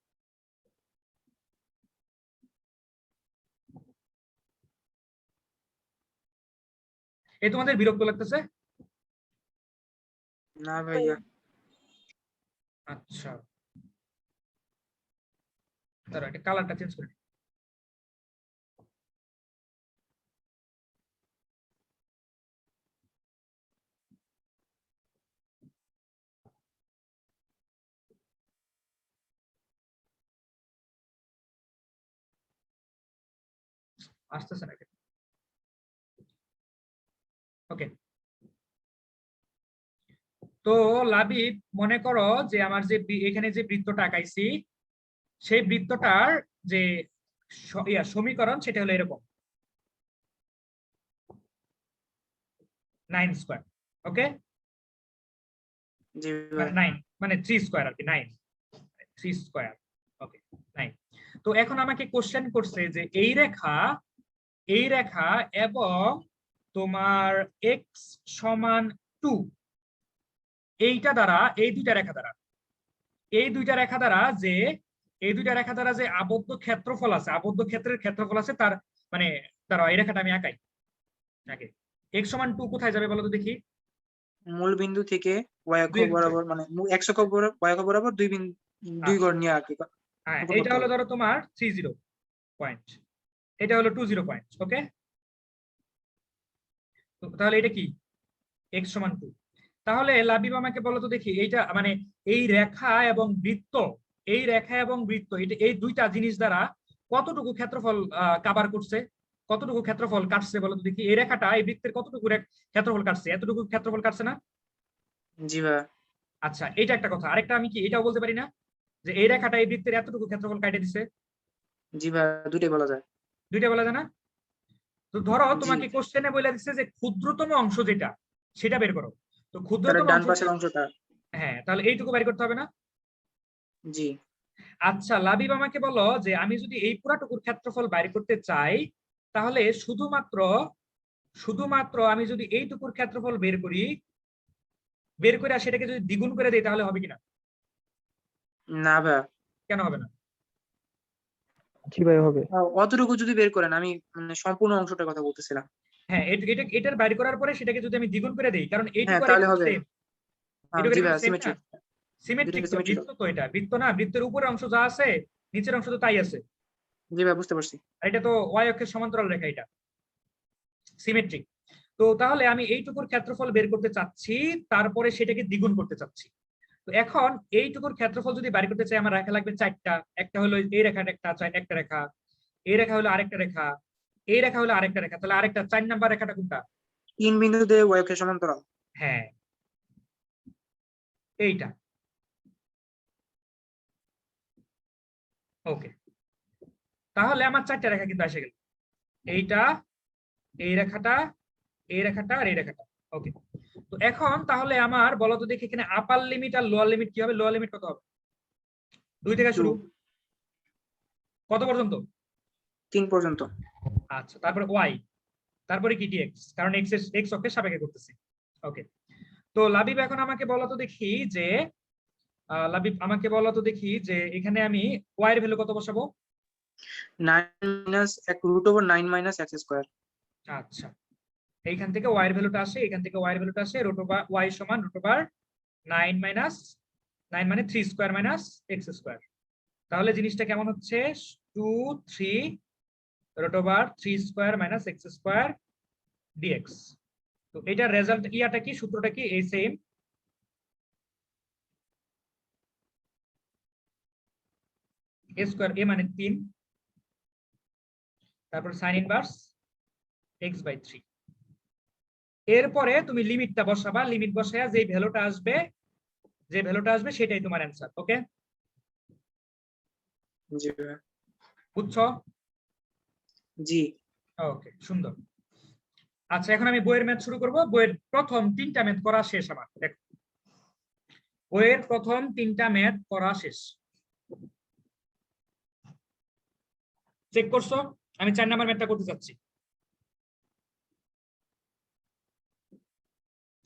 এই তোমাদের বিরক্ত লাগতেছে? না ভাইয়া। আচ্ছা, দাঁড়াও, এটা কালারটা চেঞ্জ করে নিই। আসতেছে না। ওকে, তো লাবিব মনে করো যে আমার যে এখানে যে বৃত্তটা আঁকাইছি সেই বৃত্তটার যে সমীকরণ সেটা হলো এরকম 9 স্কয়ার। ওকে, জি মানে ভাই 9 মানে 3 স্কয়ার আর কি, 9 3 স্কয়ার। ওকে 9। তো এখন আমাকে কোশ্চেন করছে যে এই রেখা এবং তোমার এক্স সমান 2 এইটা দ্বারা এই দুইটা রেখা দ্বারা এই দুইটা রেখা দ্বারা যে আবদ্ধ ক্ষেত্রফল আছে, আবদ্ধ ক্ষেত্রের ক্ষেত্রফল আছে তার মানে দাঁড়াও এই রেখাটা আমি আঁকাই আগে। এক্স সমান 2 কোথায় যাবে বলো তো দেখি? মূল বিন্দু থেকে y অক্ষ দুই অক্ষে। বরাবর মানে x অক্ষ y অক্ষ বরাবর দুই আচ্ছা, গড় নিয়ে আর কি হ্যাঁ অঙ্কন এটা করতে হলো হবে। ধরো তোমার 30 পয়েন্ট, এটা হলো 20 পয়েন্ট। ওকে, তাহলে এটা কি এক্স সমান 2। তাহলে লাবিব আমাকে বলো তো দেখি এইটা মানে এই রেখা এবং বৃত্ত, এই রেখা এবং বৃত্ত এটা এই দুইটা জিনিস দ্বারা কতটুকু ক্ষেত্রফল কভার করছে, কতটুকু ক্ষেত্রফল কাটছে বলো তো দেখি? এই রেখাটা এই বৃত্তের কতটুকু ক্ষেত্রফল কাটছে? এতটুকু ক্ষেত্রফল কাটছে না? জি ভাই আচ্ছা, এটা একটা কথা। আরেকটা আমি কি এটাও বলতে পারি না যে এই রেখাটা এই বৃত্তের এতটুকু ক্ষেত্রফল কাটে দিছে? জি ভাই দুইটাই বলা যায়। দুইটা বলা যায় না? তো ধরো জি তোমাকে কোশ্চেনে বলে দিচ্ছে যে ক্ষুদ্রতম অংশ যেটা সেটা বের করো। তো তাহলে ক্ষুদ্রতম ডান অংশ, পাশের অংশটা। হ্যাঁ তাহলে এইটুকু বের করতে হবে না? জি আচ্ছা লাবিব আমাকে বলো যে আমি যদি এই পুরাটুকুর ক্ষেত্রফল বাইর করতে চাই তাহলে শুধুমাত্র শুধুমাত্র আমি যদি এইটুকুর ক্ষেত্রফল বের করি, বের করে সেটাকে যদি দ্বিগুণ করে দিই তাহলে হবে কিনা? না ভাই কেন হবে না? জি ভাই হবে। অতটুকু যদি বের করেন, আমি মানে সম্পূর্ণ অংশটার কথা বলতেছিলাম। হ্যাঁ এটা এটার বাইর করার পরে সেটাকে যদি আমি দ্বিগুণ করে দিই, কারণ হ্যাঁ এইটুকু আর তাহলে এইটুকু হবে। সেম, এইটুকু আর জি ভাই এইটুকু সেম না? সিমেট্রিক। সিমেট্রিক দুইটা তো, সিমেট্রিক। বৃত্ত তো, এটা বৃত্ত না? বৃত্তের উপরের অংশ যা আছে নিচের অংশ তো তাই আছে। জি ভাই বুঝতে পারছি। আর এটা তো ওয়াই অক্ষের সমান্তরাল রেখা, এটা সিমেট্রিক। তো তাহলে আমি এইটুকুর ক্ষেত্রফল বের করতে চাচ্ছি, তারপরে সেটাকে দ্বিগুণ করতে চাচ্ছি। তো এখন এইটুকুর ক্ষেত্রফল যদি বের করতে চাই আমার রেখা লাগবে 4টা। একটা হলো এই রেখাটা, একটা রেখা, এই রেখা হলো আরেকটা রেখা, এই রেখা হলো আরেকটা রেখা। তাহলে আরেকটা 4 নাম্বার রেখাটা কোনটা? 3 বিন্দুতে y অক্ষের সমান্তরাল। হ্যাঁ এইটা। ওকে, তাহলে আমার 4টা রেখা কিন্তু এসে গেল, এইটা, এই রেখাটা, এই রেখাটা আর এই রেখাটা। ওকে, তো এখন তাহলে আমার বলো তো দেখি এখানে আপার লিমিট আর লোয়ার লিমিট কি হবে? লোয়ার লিমিট কত হবে? 2 থেকে 2 শুরু, কত পর্যন্ত? 3 পর্যন্ত। আচ্ছা, তারপরে ওয়াই, তারপরে কি ডিএক্স, কারণ এক্স অক্ষের সাপেক্ষে করতেছি। ওকে, তো লাবিব এখন আমাকে বলো তো দেখি যে লাবিব আমাকে বলো তো দেখি যে এখানে আমি ওয়াই এর ভ্যালু কত বসাবো? 9 মাইনাস √9 - x²। আচ্ছা, এইখান থেকে ওয়াই এর ভ্যালুটা আসে, এখান থেকে ওয়াই এর ভ্যালুটা আসে ওয়াই সমান √9 মাইনাস 9 মানে 3 স্কয়ার মাইনাস এক্স স্কয়ার। তাহলে জিনিসটা কেমন হচ্ছে? 2 3 √3 square minus X square DX. তো এটার রেজাল্ট ইয়াটা কি, সূত্রটা কি? এই সেম, এ স্কয়ার এ মানে 3, তারপর সাইন ইনভার্স x/3। এরপরে তুমি লিমিটটা বসাবা, লিমিট বসায়া যে ভ্যালুটা আসবে, যে ভ্যালুটা আসবে সেটাই তোমার অ্যান্সার। ওকে, জি ভাই। বুঝছো? জি ওকে, সুন্দর। আচ্ছা, এখন আমি বইয়ের ম্যাথ শুরু করব। বইয়ের প্রথম 3টা ম্যাথ করা শেষ আমার। দেখো, বইয়ের প্রথম 3টা ম্যাথ করা শেষ। চেক করছো? আমি 4 নাম্বার ম্যাথটা করতে চাচ্ছি।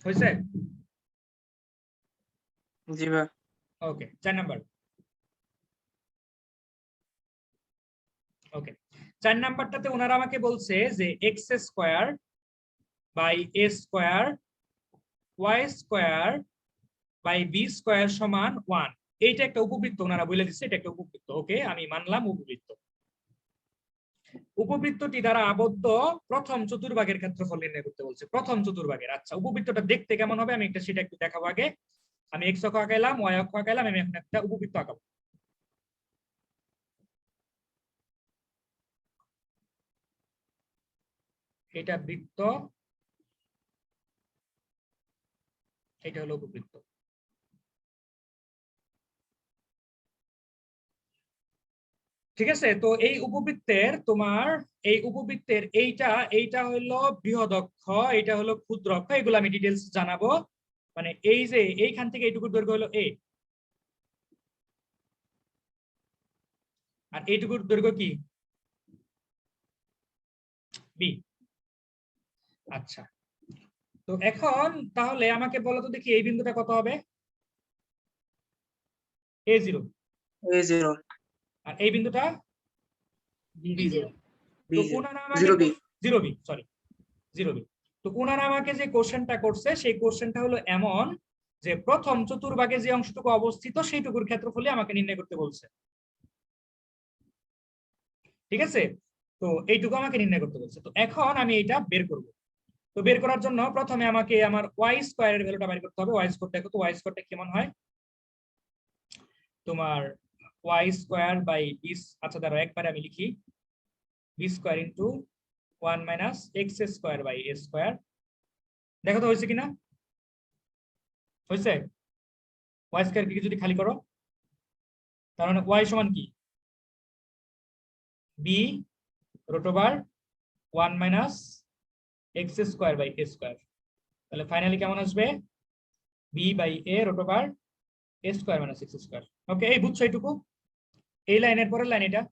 হয়েছে? জি ভাই। ওকে, 4 নাম্বার। ওকে, 4 নাম্বারটাতে ওনারা আমাকে বলছে যে X square by A square Y square by B square সমান 1। এইটা একটা উপবৃত্ত, ওনারা বলে দিচ্ছে এটা একটা উপবৃত্ত। ওকে, আমি মানলাম উপবৃত্ত। উপবৃত্তটি দ্বারা আবদ্ধ প্রথম চতুর্ভাগের ক্ষেত্রফল নির্ণয় করতে বলছে, প্রথম চতুর্ভাগের। আচ্ছা, উপবৃত্তটা দেখতে কেমন হবে আমি সেটা একটু দেখাবো আগে। আমি এক্স অক্ষ আঁকাইলাম, ওয়াই অক্ষ আঁকাইলাম, আমি এখন একটা উপবৃত্ত আঁকাবো। এটা বৃত্ত, এটা হলো উপবৃত্ত। ঠিক আছে, তো এই উপবৃত্তের এইটা হলো বৃহৎ অক্ষ, এটা হলো ক্ষুদ্র অক্ষ, এগুলো আমি ডিটেলস জানাবো। মানে এই যে এইখান থেকে এইটুকুর দৈর্ঘ্য হলো এ, আর এইটুকুর দৈর্ঘ্য কি বি। আচ্ছা, তো এখন তাহলে আমাকে বলো তো দেখি এই বিন্দুটা কত হবে? a0। A0 আর এই বিন্দুটা b0। তো B0 ওনারা আমাকে 0B 0b, সরি 0b। তো ওনারা আমাকে যে কোশ্চেনটা করছে সেই কোশ্চেনটা হলো এমন যে প্রথম চতুর্ভাগে যে অংশটুকু অবস্থিত সেইটুকুর ক্ষেত্রফলই আমাকে নির্ণয় করতে বলছে। ঠিক আছে, তো এইটুকু আমাকে নির্ণয় করতে বলছে। তো এখন আমি এটা বের করব। তো বের করার জন্য প্রথমে আমাকে আমার ওয়াই স্কয়ারের ভ্যালুটা বের করতে হবে। ওয়াই স্কয়ার দেখো তো, ওয়াই স্কয়ারটা কেমন হয় তোমার? ওয়াই স্কয়ার বাই বি, আচ্ছা দাঁড়াও একবারে আমি লিখি, B square into 1 minus X square by A square. দেখো তো হয়েছে কিনা? হয়েছে? ওয়াই স্কয়ার কি যদি খালি করো, তার মানে ওয়াই সমান কি B root over 1 minus X square by A square. তাহলে ফাইনালি কেমন আসবে? B by A root over A square minus X square. Okay, এই বুঝছো এইটুকু? এই লাইনের পরের লাইন এটা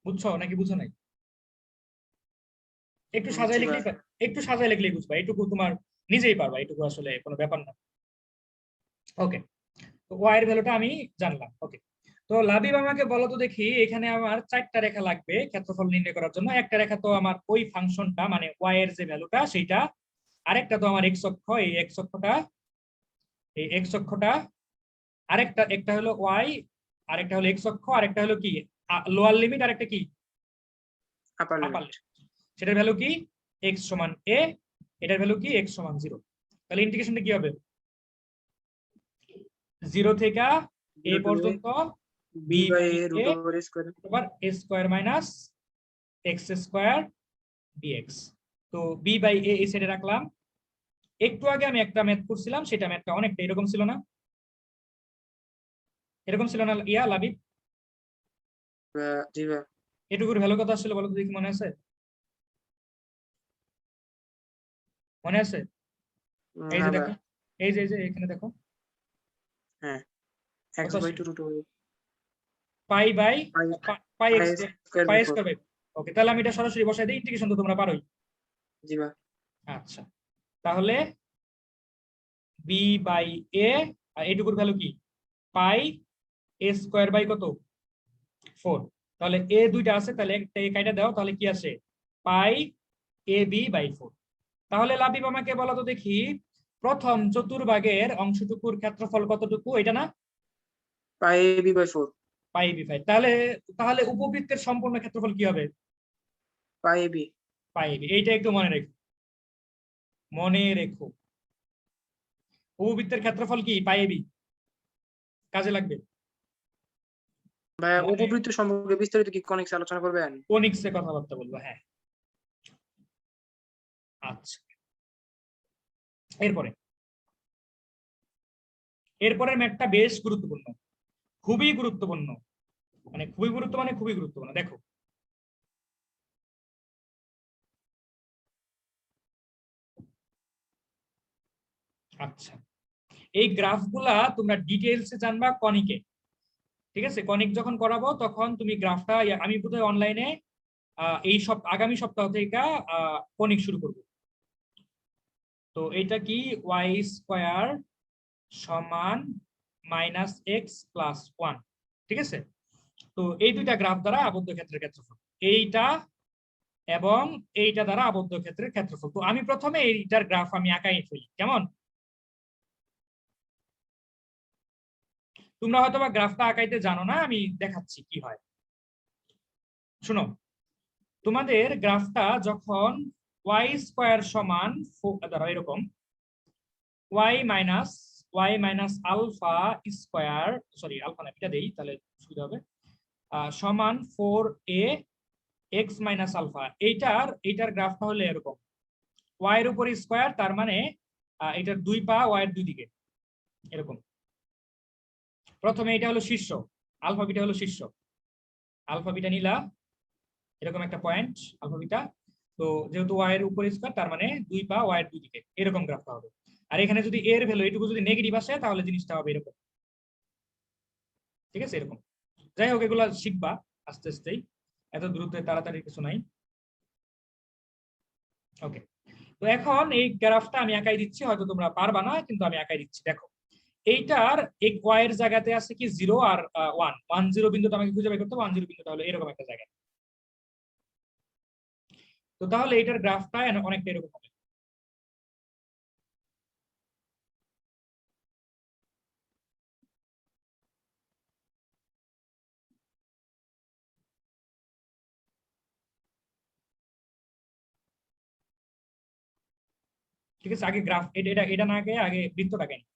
বুঝছো নাকি বুঝো নাই? একটু সাজাই লিখলেই একটু সাজাই লিখলেই বুঝবা, এইটুকু তোমার নিজেই পারবা, এইটুকু আসলে কোনো ব্যাপার না। ওকে, তো ওয়াই এর ভ্যালুটা আমি জানলাম। ওকে, তো লাবিব আমাকে বলো তো দেখি, এখানে আমার 4টা রেখা লাগবে ক্ষেত্রফল নির্ণয় করার জন্য। একটা রেখা তো আমার ওই ফাংশনটা মানে ওয়াই এর যে ভ্যালুটা সেইটা, আরেকটা তো আমার এক্স অক্ষ, এই এক্স অক্ষটা, একটা হলো ওয়াই, আরেকটা হলো এক্স অক্ষ, আরেকটা হলো কি লোয়ার লিমিট, আরেকটা কি আপার আপার লিমিট। লিমিট। সেটার ভ্যালু কি এক্স সমান এ, এটার ভ্যালু কি এক্স সমান 0। তাহলে ইন্টিগ্রেশনটা কি হবে? 0 থেকে এ পর্যন্ত B B by by A A root over A square. Over A square minus X square DX. তো বি বাই এ এই সাইডে রাখলাম। একটু আগে আমি একটা ম্যাথ করছিলাম, সেটা ম্যাথটা অনেকটা এরকম ছিল না? এরকম ছিল না ইয়া লাবিব? জি ভাই। এটুকুর ভ্যালু কত আসলে বলো তো দেখি, মনে আছে? মনে আছে? এই যে হ্যাঁ ভাই। দেখো, এই যে এখানে দেখো হ্যাঁ, x কত বাই আসলে? 2 root over pi by pi pi pi X square pi by 4। Square by. Okay, তাহলে আমি এটা সরাসরি বসাই দিই, ইন্টিগ্রেশন তো তোমরা পারোই। জি ভাই। আচ্ছা, তাহলে বি বাই এ, আর এইটুকুর ভ্যালু কি পাই এ স্কয়ার বাই কত 4। তাহলে এ দুইটা আছে, তাহলে একটা এ কাইটা দাও, তাহলে কি আসে পাই এ বি বাই 4। তাহলে লাবিব আমাকে বলো তো দেখি, প্রথম চতুর্ভাগের অংশটুকুর ক্ষেত্রফল কতটুকু? এটা না, pi AB by 4। Pi B 5। তাহলে তাহলে উপবৃত্তের সম্পূর্ণ ক্ষেত্রফল কি হবে? Pi AB। Pi B. এইটা একটু মনে রেখো, মনে রেখো। উপবৃত্তের ক্ষেত্রফল কি পাই বি, কাজে লাগবে। ভাই মানে উপবৃত্ত সম্পর্কে বিস্তারিত কি কনিক্স আলোচনা করবেন? কোনিক্সে কথাবার্তা বলবো, হ্যাঁ। আচ্ছা, এরপরের ম্যাথটা বেশ গুরুত্বপূর্ণ, খুবই গুরুত্বপূর্ণ, মানে খুবই গুরুত্বপূর্ণ। দেখো, আচ্ছা, এই গ্রাফগুলা তোমরা ডিটেইলসে জানবা কনিকে। ঠিক আছে, কনিক যখন করাবো তখন তুমি গ্রাফটা, আমি বোধহয় অনলাইনে আগামী সপ্তাহ থেকে কনিক শুরু করব। তো এটা কি ওয়াই স্কয়ার সমান মাইনাস এক্স প্লাস 1। ঠিক আছে, তো এই দুইটা গ্রাফ দ্বারা আবদ্ধ ক্ষেত্রের ক্ষেত্রফল, এইটা এবং এইটা দ্বারা আবদ্ধ ক্ষেত্রের ক্ষেত্রফল। তো আমি প্রথমে এইটার গ্রাফ আমি আঁকাই ফেলি, কেমন? তোমরা হয়তো বা গ্রাফটা আঁকাইতে জানো না, আমি দেখাচ্ছি কি হয়। শুনো, তোমাদের গ্রাফটা যখন ওয়াই স্কয়ার সমান ধরো এরকম y minus alpha square, sorry alpha না, এটা দেই তাহলে সুবিধা হবে, সমান 4a এক্স মাইনাস আলফা, এইটার গ্রাফটা হলো এরকম, ওয়াই এর উপর স্কোয়ার, তার মানে এটার 2 পা ওয়াই এর 2 দিকে এরকম। প্রথমে এটা হলো শীর্ষ, আলফা বিটা হলো শীর্ষ, আলফা বিটা নিলা এরকম একটা পয়েন্ট আলফা বিটা। তো যেহেতু ওয়াই এর উপর স্কোয়ার, তার মানে 2 পা ওয়াই এর 2 দিকে এরকম গ্রাফটা হবে। আর এখানে যদি এর ভ্যালু এটুকু যদি নেগেটিভ আসে তাহলে জিনিসটা হবে এরকম, ঠিক আছে এরকম। যাই হোক, এগুলা শিখবা আস্তে আস্তেই, এত দ্রুত তাড়াতাড়ি কিছু নাই। ওকে, তো এখন এই গ্রাফটা আমি একাই দিচ্ছি, হয়তো তোমরা পারবা না, কিন্তু আমি একাই দিচ্ছি। দেখো এইটার এক ওয়াই এর জায়গাতে আছে কি 0 আর 1, 1 0 বিন্দুটা আমাকে খুঁজে বের করতে হবে। 1 0 বিন্দুটা হলো এরকম একটা জায়গায়। তো তাহলে এটার গ্রাফটা অনেকটা এরকম হবে। ঠিক আছে, আগে গ্রাফ এটা এটা এটা না আগে আগে বৃত্তটাকে নিই।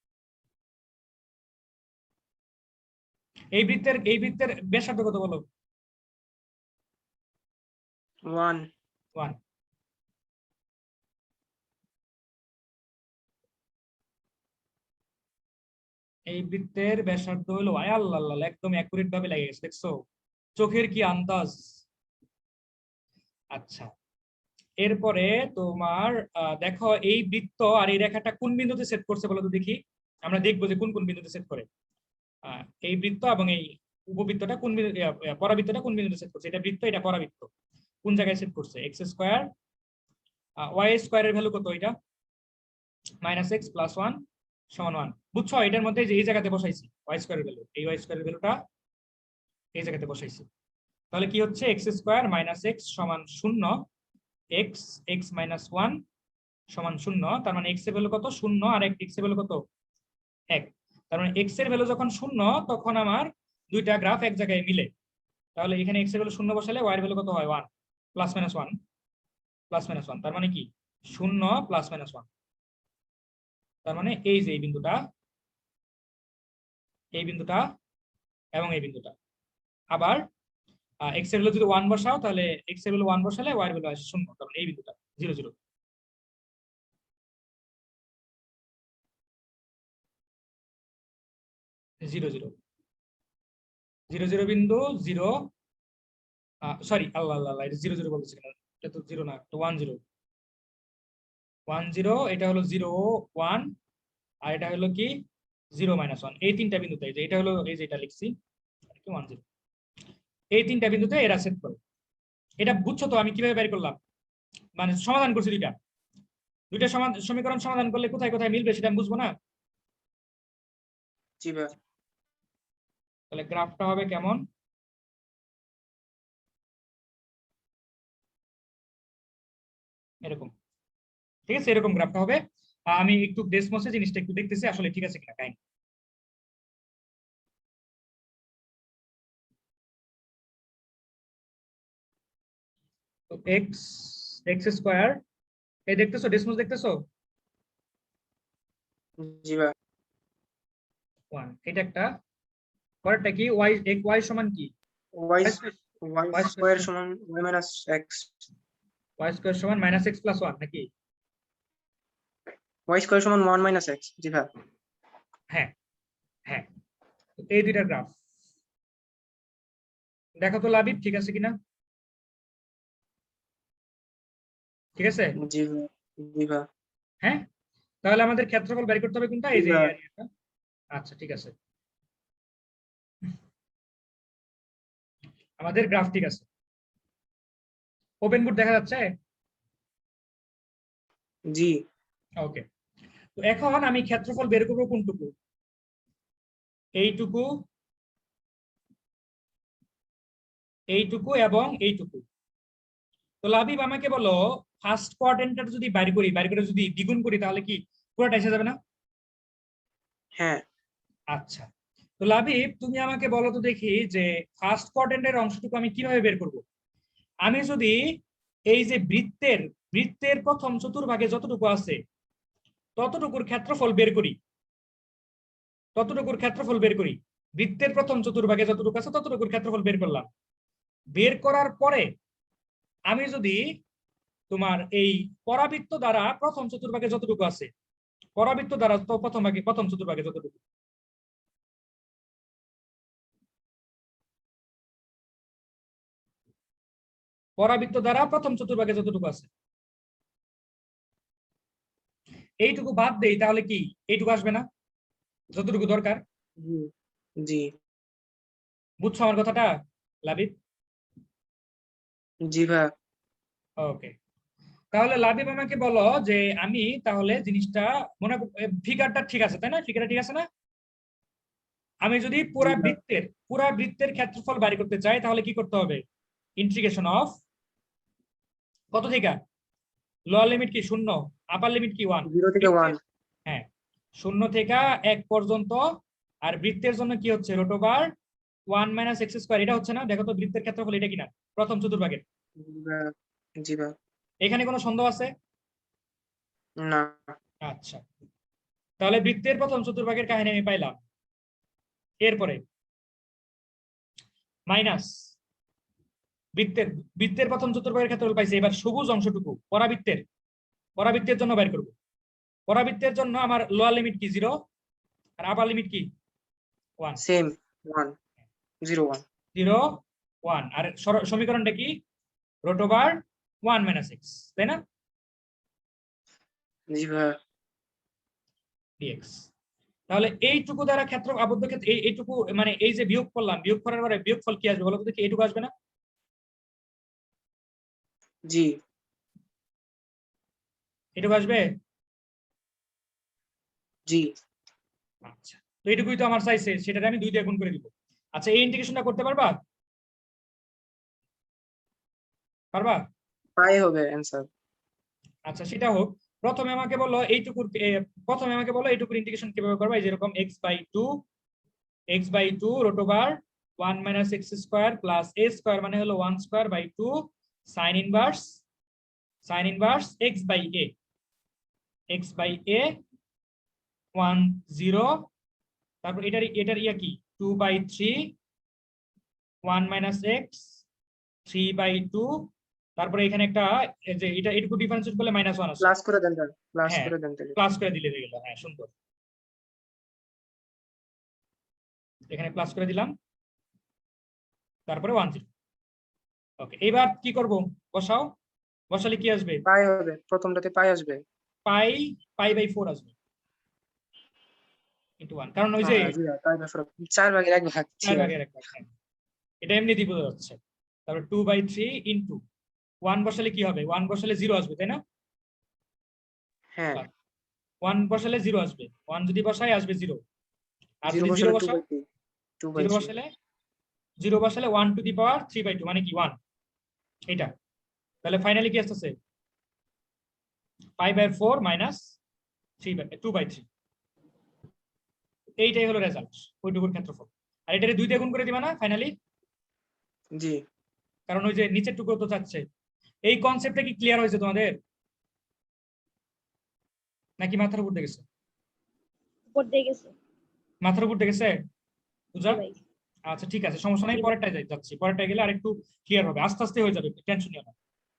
এই বৃত্তের ব্যাসার্ধ কত বলো? 1 1। এই বৃত্তের ব্যাসার্ধ হলো, আয় আল্লাহ আল্লাহ, একদম অ্যাকুরেট ভাবে লেগে গেছে, দেখছো চোখের কি আন্দাজ। আচ্ছা, এরপরে তোমার দেখো এই বৃত্ত আর এই রেখাটা কোন বিন্দুতে সেট করছে বলো তো দেখি। আমরা দেখবো যে কোন কোন বিন্দুতে সেট করে। এই বৃত্ত এবং এই উপবৃত্তটা কোন বিন্দু, পরাবৃত্তটা কোন বিন্দুতে সেট করছে। এটা বৃত্ত, এটা পরাবৃত্ত, কোন জায়গায় সেট করছে? এক্স স্কোয়ার, ওয়াই স্কোয়ারের ভ্যালু কত? এটা মাইনাস এক্স প্লাস 1 সমান 1। বুঝছো, এটার মধ্যে যে এই জায়গাতে বসাইছি ওয়াই স্কোয়ারের ভ্যালু, এই ওয়াই স্কোয়ারের ভ্যালুটা এই জায়গাতে বসাইছি। তাহলে কি হচ্ছে? এক্স স্কোয়ার মাইনাস এক্স সমান 0, এক্স এক্স মাইনাস 1 সমান 0। তার মানে এক্স এর ভ্যালু কত? 0, আর এক্স এর ভ্যালু কত? 1। তার মানে এক্স এর ভ্যালু যখন 0, তখন আমার দুইটা গ্রাফ এক জায়গায় মিলে। তাহলে এখানে এক্স এর ভ্যালু 0 বসালে ওয়াই এর ভ্যালু কত হয়? 1 প্লাস মাইনাস 1 প্লাস মাইনাস 1, তার মানে কি 0 প্লাস মাইনাস 1। তার মানে এই যে এই বিন্দুটা, এই বিন্দুটা এবং এই বিন্দুটা। আবার এক্স এর ভ্যালু যদি 1 বসাও, তাহলে এক্স এর ভ্যালু 1 বসালে ওয়াই এর ভ্যালু আসে 0। তার মানে এই বিন্দুটা 0 0 0 0 0 0 বিন্দু 0, সরি আল্লাহ আল্লাহ আল্লাহ, এটা 0 0 বলতেছি কেন? এটা তো 0 না, তো 1 0 1 0, এটা হলো 0 1, আর এটা হলো কি 0 মাইনাস 1। এই তিনটা বিন্দুতে, এই যে এটা হলো, এই যে এটা লিখছি 1 0, এই তিনটা বিন্দুতে এরা সেট করে। এটা বুঝছো তো আমি কিভাবে বের করলাম? মানে সমাধান করছি দুইটা দুইটা সমীকরণ সমাধান করলে কোথায় কোথায় মিলবে সেটা আমি বুঝবো না? জি ভাই। তাহলে গ্রাফটা হবে কেমন? এরকম, ঠিক আছে, এরকম গ্রাফটা হবে। আমি একটু ডেসমসে জিনিসটা একটু দেখতেছি আসলে ঠিক আছে কিনা কাহিনী। তো এক্স এক্স স্কোয়ার, এই দেখতেছো ডেসমস দেখতেছো? জি ভাই। 1, এটা একটা। পরেরটা কি? ওয়াই ওয়াই সমান কি? ওয়াই ওয়াই স্কয়ার সমান y minus x. Y square সমান মাইনাস এক্স প্লাস 1 নাকি? ওয়াই স্কয়ার সমান 1 মাইনাস এক্স। জি ভাই। হ্যাঁ হ্যাঁ, এই দুইটার গ্রাফ দেখো তো লাবিব, ঠিক আছে কিনা? ঠিক আছে, জি ভাই। জি ভাই। হ্যাঁ। তাহলে আমাদের ক্ষেত্রফল বের করতে হবে কোনটা? এই যে এই এরিয়াটা। আচ্ছা ঠিক আছে, আমাদের গ্রাফ ঠিক আছে। ওপেন বুক দেখা যাচ্ছে? জি। ওকে, তো এখন আমি ক্ষেত্রফল বের করবো কোনটুকু? এইটুকু, এইটুকু এবং এইটুকু। তো লাবিব আমাকে বলো, ফার্স্ট কোয়াড্রেন্টটা যদি বাইর করে যদি দ্বিগুণ করি, তাহলে কি পুরোটা এসে যাবে না? হ্যাঁ। আচ্ছা, তো লাবিব তুমি আমাকে বলো তো দেখি যে ফার্স্ট কোয়াড্রেন্টের অংশটুকু আমি কিভাবে বের করব? আমি যদি এই যে বৃত্তের প্রথম চতুর্ভাগে যতটুকু আছে ততটুকুর ক্ষেত্রফল বের করি, বৃত্তের প্রথম চতুর্ভাগে যতটুকু আছে ততটুকুর ক্ষেত্রফল বের করলাম। বের করার পরে আমি যদি তোমার এই পরাবৃত্ত দ্বারা প্রথম চতুর্ভাগে যতটুকু আছে, পরাবৃত্ত দ্বারা তো প্রথম চতুর্ভাগে যতটুকু, পরাবৃত্ত দ্বারা প্রথম চতুর্ভাগে যতটুকু আছে এইটুকু বাদ দেই, তাহলে কি এইটুকু আসবে না যতটুকু দরকার? জি জি বুঝছো আমার কথাটা লাবিব? জি ভাইয়া। ওকে, তাহলে লাবিব আমাকে বলো যে আমি তাহলে জিনিসটা মনে ফিগারটা ঠিক আছে তাই না? ফিগারটা ঠিক আছে না? আমি যদি জি ভাইয়া। পুরা বৃত্তের ক্ষেত্রফল বাড়ি করতে চাই তাহলে কি করতে হবে? ইন্টিগ্রেশন অফ কত থেকে? লোয়ার লিমিট কি 0, আপার লিমিট কি 1? 0 থেকে 1। হ্যাঁ, 0 থেকে 1 পর্যন্ত। আর বৃত্তের জন্য কি হচ্ছে? √1 - x²। এটা হচ্ছে না? দেখো তো বৃত্তের ক্ষেত্রফল এটা কিনা প্রথম চতুর্ভাগের। জি ভাইয়া। এখানে কোনো সন্দেহ আছে? না। আচ্ছা, তাহলে বৃত্তের প্রথম চতুর্ভাগের কাহিনী আমি পাইলাম। এরপরে মাইনাস বৃত্তের বৃত্তের প্রথম চতুর্ভাগের ক্ষেত্রফল পাইছি। এবার সবুজ অংশটুকু পরাবৃত্তের জন্য বের করব। পরাবৃত্তের জন্য আমার লোয়ার লিমিট কি 0 আর আপার লিমিট কি 1। সেম 1 0 1। 0 1 আর সমীকরণটা কি? √1 - x, তাই না? জি ভাইয়া। dx। তাহলে এইটুকু দ্বারা ক্ষেত্র আবদ্ধ ক্ষেত্র এইটুকু মানে এই যে বিয়োগ করলাম, বিয়োগ করার পরে বিয়োগফল কি আসবে বলো তো দেখি? এইটুকু আসবে না? জি এইটুকু আসবে? জি আচ্ছা, তো এইটুকুই তো আমার চাইছে, সেটা আমি 2 দিয়ে গুণ করে দিব। আচ্ছা, এই ইন্টিগ্রেশনটা করতে পারবা? পারবা? পাই হবে অ্যান্সার। আচ্ছা, সেটা হোক। প্রথমে আমাকে বলো এইটুকুর ইন্টিগ্রেশন কিভাবে করবা? এই যেরকম x/2 √1 - x² প্লাস a² মানে হলো 1/2 sin ইনভার্স x/a 1 0। তারপর এটার ইয়া কি 2/3 1 - x 3/2। তারপরে এখানে একটা এই যে এটুকু ডিফারেন্সিয়েট করলে -1 আসে। প্লাস করে দেন তাহলে, প্লাস হ্যাঁ, করে দেন তাহলে। প্লাস করে দিলে হয়ে গেল। হ্যাঁ, সুন্দর। এখানে প্লাস করে দিলাম, তারপরে 1 0। ওকে, এবার কি করব? বসাও। বসালে কি আসবে? পাই হবে, প্রথমটাতে পাই আসবে। পাই/4 আসবে ইনটু 1, কারণ ওই যে জি ভাই, পাই বাই 4, 4 ভাগের 1 ভাগ। জি 4 ভাই। ভাগের 1 ভাগ। হ্যাঁ, এটা এমনি দিয়ে বোঝা যাচ্ছে। তারপর 2/3 ইনটু 1 বসালে কি হবে? 1 বসালে 0 আসবে, তাই না? হ্যাঁ, 1 বসালে 0 আসবে। 1 যদি বসাই আসবে 0। আর 0 যদি 0 বসালে বসাও, 2/3 0 2/3। বসালে 0 বসালে 1⁻³ মানে কি 1। এটা তাহলে ফাইনালি কি আসছে? π/4 -2/3। এইটাই হলো রেজাল্ট, ওইটুকুর ক্ষেত্রফল। আর এটারে 2 দিয়ে গুণ করে দিবা না ফাইনালি? জি কারণ ওই যে নিচের টুকু তো চাচ্ছে। এই কনসেপ্টটা কি ক্লিয়ার হয়েছে তোমাদের, নাকি মাথার উপর দিয়ে গেছে? উপর দিয়ে গেছে। মাথার উপর দিয়ে গেছে পূজা? জি ভাই। আচ্ছা, ঠিক আছে, সমস্যা নাই। জি ভাই। পরেরটায় যাচ্ছি, পরেরটায় গেলে আরেকটু ক্লিয়ার হবে, আস্তে আস্তে হয়ে যাবে, টেনশন নিও না।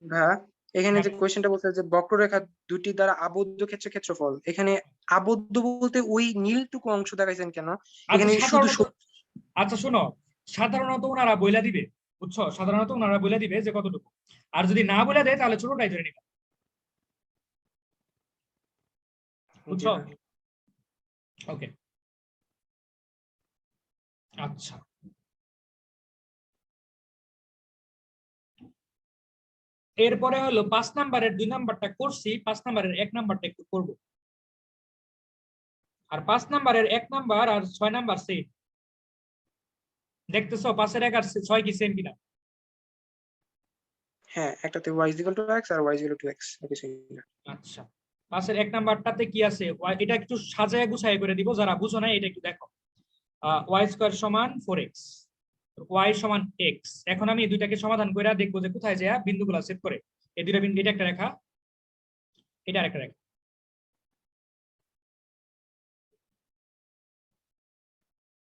ভাইয়া, এখানে হ্যাঁ, যে কোয়েশ্চেনটা বলছে যে বক্ররেখা দুটি দ্বারা আবদ্ধ ক্ষেত্রফল, এখানে আবদ্ধ বলতে ওই নীলটুকু অংশ দেখাইছেন কেন? আচ্ছা এখানে শুধু সাধারণত, আচ্ছা শোনো, সাধারণত ওনারা বইলা দিবে, বুঝছো? সাধারণত ওনারা বইলা দিবে যে কতটুকু। আর যদি না বলে দেয় তাহলে ছোটটাই ধরে নিবা, জি বুঝছো? ভাই। ওকে, আচ্ছা। এরপরে হলো 5 নাম্বারের 2 নাম্বারটা করছি, 5 নাম্বারের 1 নাম্বারটা একটু করব। আর 5 নাম্বারের 1 নাম্বার আর 6 নাম্বার সেম। দেখতেছো 5 এর 1 আর 6 কি সেম কিনা? হ্যাঁ, একটাতে y = x আর y = x, কিছুই না। আচ্ছা, 5 এর 1 নাম্বারটাতে কি আছে? এটা একটু সাজায় গুছায় করে দিব, যারা বুঝো না এটা একটু দেখো। y² = 4x, y = x। এখন আমি এই দুইটাকে সমাধান করে দেখবো যে কোথায় যায় বিন্দুগুলো সেট করে। এই দুইটা বিন্দু, এটা একটা রেখা, এটা আরেকটা রেখা।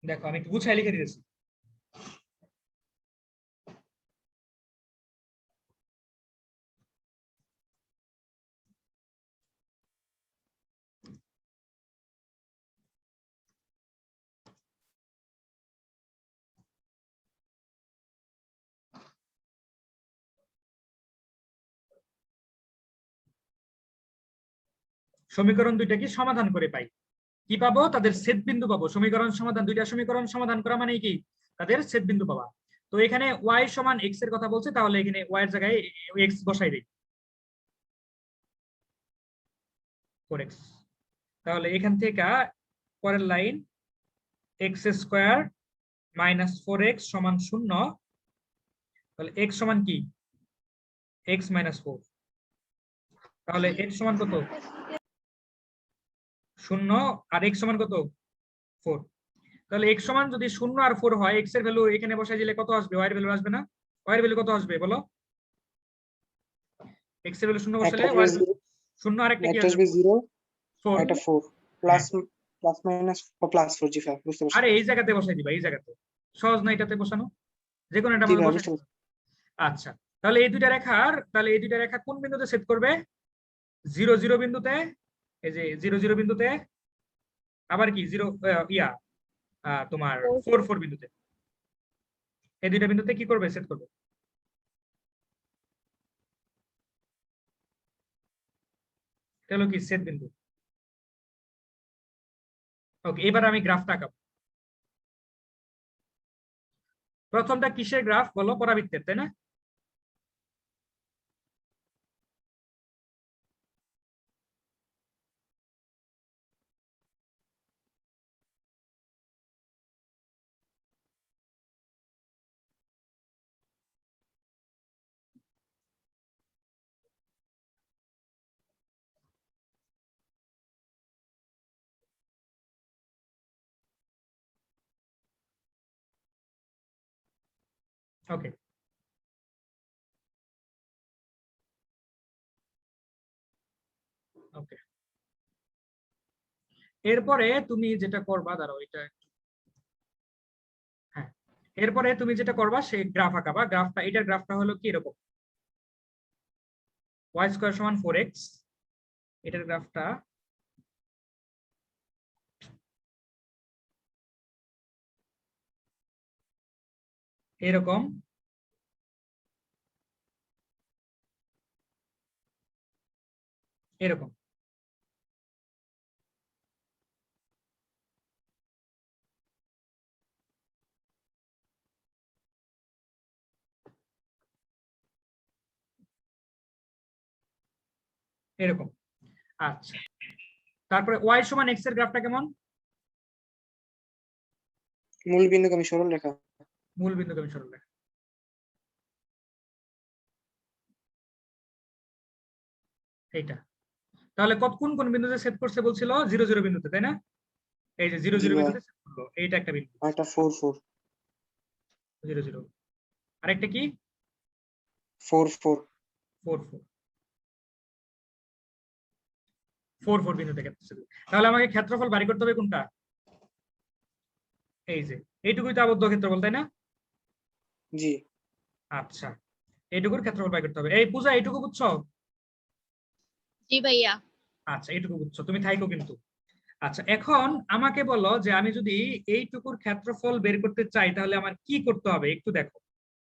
দেখো আমি একটু গুছায় লিখে দিয়েছি। সমীকরণ দুইটা কি সমাধান করে পাই, কি পাবো? তাদের ছেদ বিন্দু পাবো। সমীকরণ সমাধান, দুইটা সমীকরণ সমাধান করা মানে কি? তাদের ছেদ বিন্দু পাবা। তো এখানে y সমান x এর কথা বলছে, তাহলে এখানে y এর জায়গায় x বসাই দিই, 4x। তাহলে এখান থেকে পরের line x square minus 4x সমান 0। তাহলে x সমান কি? x minus 4। তাহলে x সমান কত? 0 আর x সমান কত? 4। তাহলে x সমান যদি 0 আর 4 হয়, x এর ভ্যালু এখানে বসাই দিলে কত আসবে? y এর ভ্যালু আসবে না? y এর ভ্যালু কত আসবে বলো? x এর ভ্যালু 0 বসালে y এর 0 আর একটা কি আসবে? 0 4। এটা 4 প্লাস প্লাস মাইনাস প্লাস 4 জি ভাই বুঝতে পারছি। আরে এই জায়গাতে বসাই দিবা, এই জায়গাতে। সহজ না এটাতে বসানো? যে কোনো একটা জি মান ভাই বসাই বুঝতে দিবা। পারছি। আচ্ছা, তাহলে এই দুইটা রেখা কোন বিন্দুতে ছেদ করবে? 0 0 বিন্দুতে। এই যে 0 0 বিন্দুতে, আবার কি 0 তোমার 4 4 বিন্দুতে। এই দুইটা বিন্দুতে কি করবে? ছেদ করবে। এটা হলো কি ছেদ বিন্দু। ওকে, এবার আমি গ্রাফটা আঁকাবো। প্রথমটা কিসের গ্রাফ বলো? পরাবৃত্তের, তাই না? ওকে, ওকে। এরপরে তুমি যেটা করবা, দাঁড়াও এটা, হ্যাঁ, এরপরে তুমি যেটা করবা সেই গ্রাফ আঁকাবা। গ্রাফটা, এটার গ্রাফটা হলো কি এরকম, y স্কয়ার সমান 4x। এটার গ্রাফটা এরকম, এরকম। এরকম। আচ্ছা, তারপরে y সমান x এর গ্রাফটা কেমন? মূল বিন্দুগামী সরল রেখা। মূল বিন্দুগামী সরল রেখা। এইটা। তাহলে কোন কোন বিন্দুতে ছেদ করছে বলছিল? 0 0 বিন্দুতে, তাই না? এই যে 0 জি 0 ভাই বিন্দুতে ছেদ করলো, এইটা একটা বিন্দু। একটা 4 4 0 0। আরেকটা কি? 4 4 4 4। 4 4 বিন্দুতে ছেদ করছে। তাহলে আমাকে ক্ষেত্রফল বাড়ি করতে হবে কোনটা? এই যে এইটুকুই তো আবদ্ধ ক্ষেত্রফল, তাই না? জি আচ্ছা, এইটুকুর ক্ষেত্রফল বাই করতে হবে। এই পূজা, এইটুকু বুঝছো? জি ভাইয়া। আচ্ছা, এইটুকু বুঝছো, তুমি থাইকো কিন্তু। আচ্ছা, এখন আমাকে বলো যে আমি যদি এইটুকুর ক্ষেত্রফল বের করতে চাই তাহলে আমার কি করতে হবে একটু দেখো।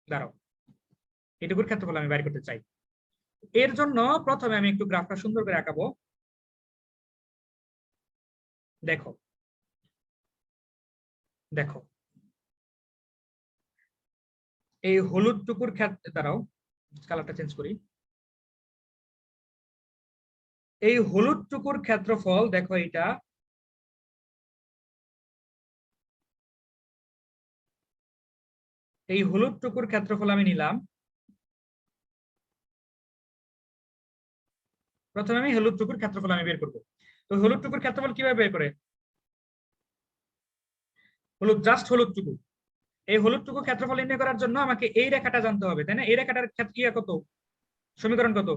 দাঁড়াও, এইটুকুর ক্ষেত্রফল আমি বের করতে চাই। এর জন্য প্রথমে আমি একটু গ্রাফটা সুন্দর করে আঁকাবো। দেখো, দেখো, এই হলুদ টুকুর ক্ষেত্রে, দাঁড়াও কালারটা চেঞ্জ করি। এই হলুদ টুকুর ক্ষেত্রফল দেখো, এটা এই হলুদ টুকুর ক্ষেত্রফল আমি নিলাম। প্রথমে আমি হলুদ টুকুর ক্ষেত্রফল আমি বের করবো। তো হলুদ টুকুর ক্ষেত্রফল কিভাবে বের করে? হলুদ, জাস্ট হলুদ টুকু। এই হলুদ টুকু ক্ষেত্রফল নির্ণয় করার জন্য আমাকে এই রেখাটা জানতে হবে, তাই না? এই রেখাটার ক্ষেত্র কত? সমীকরণ কত?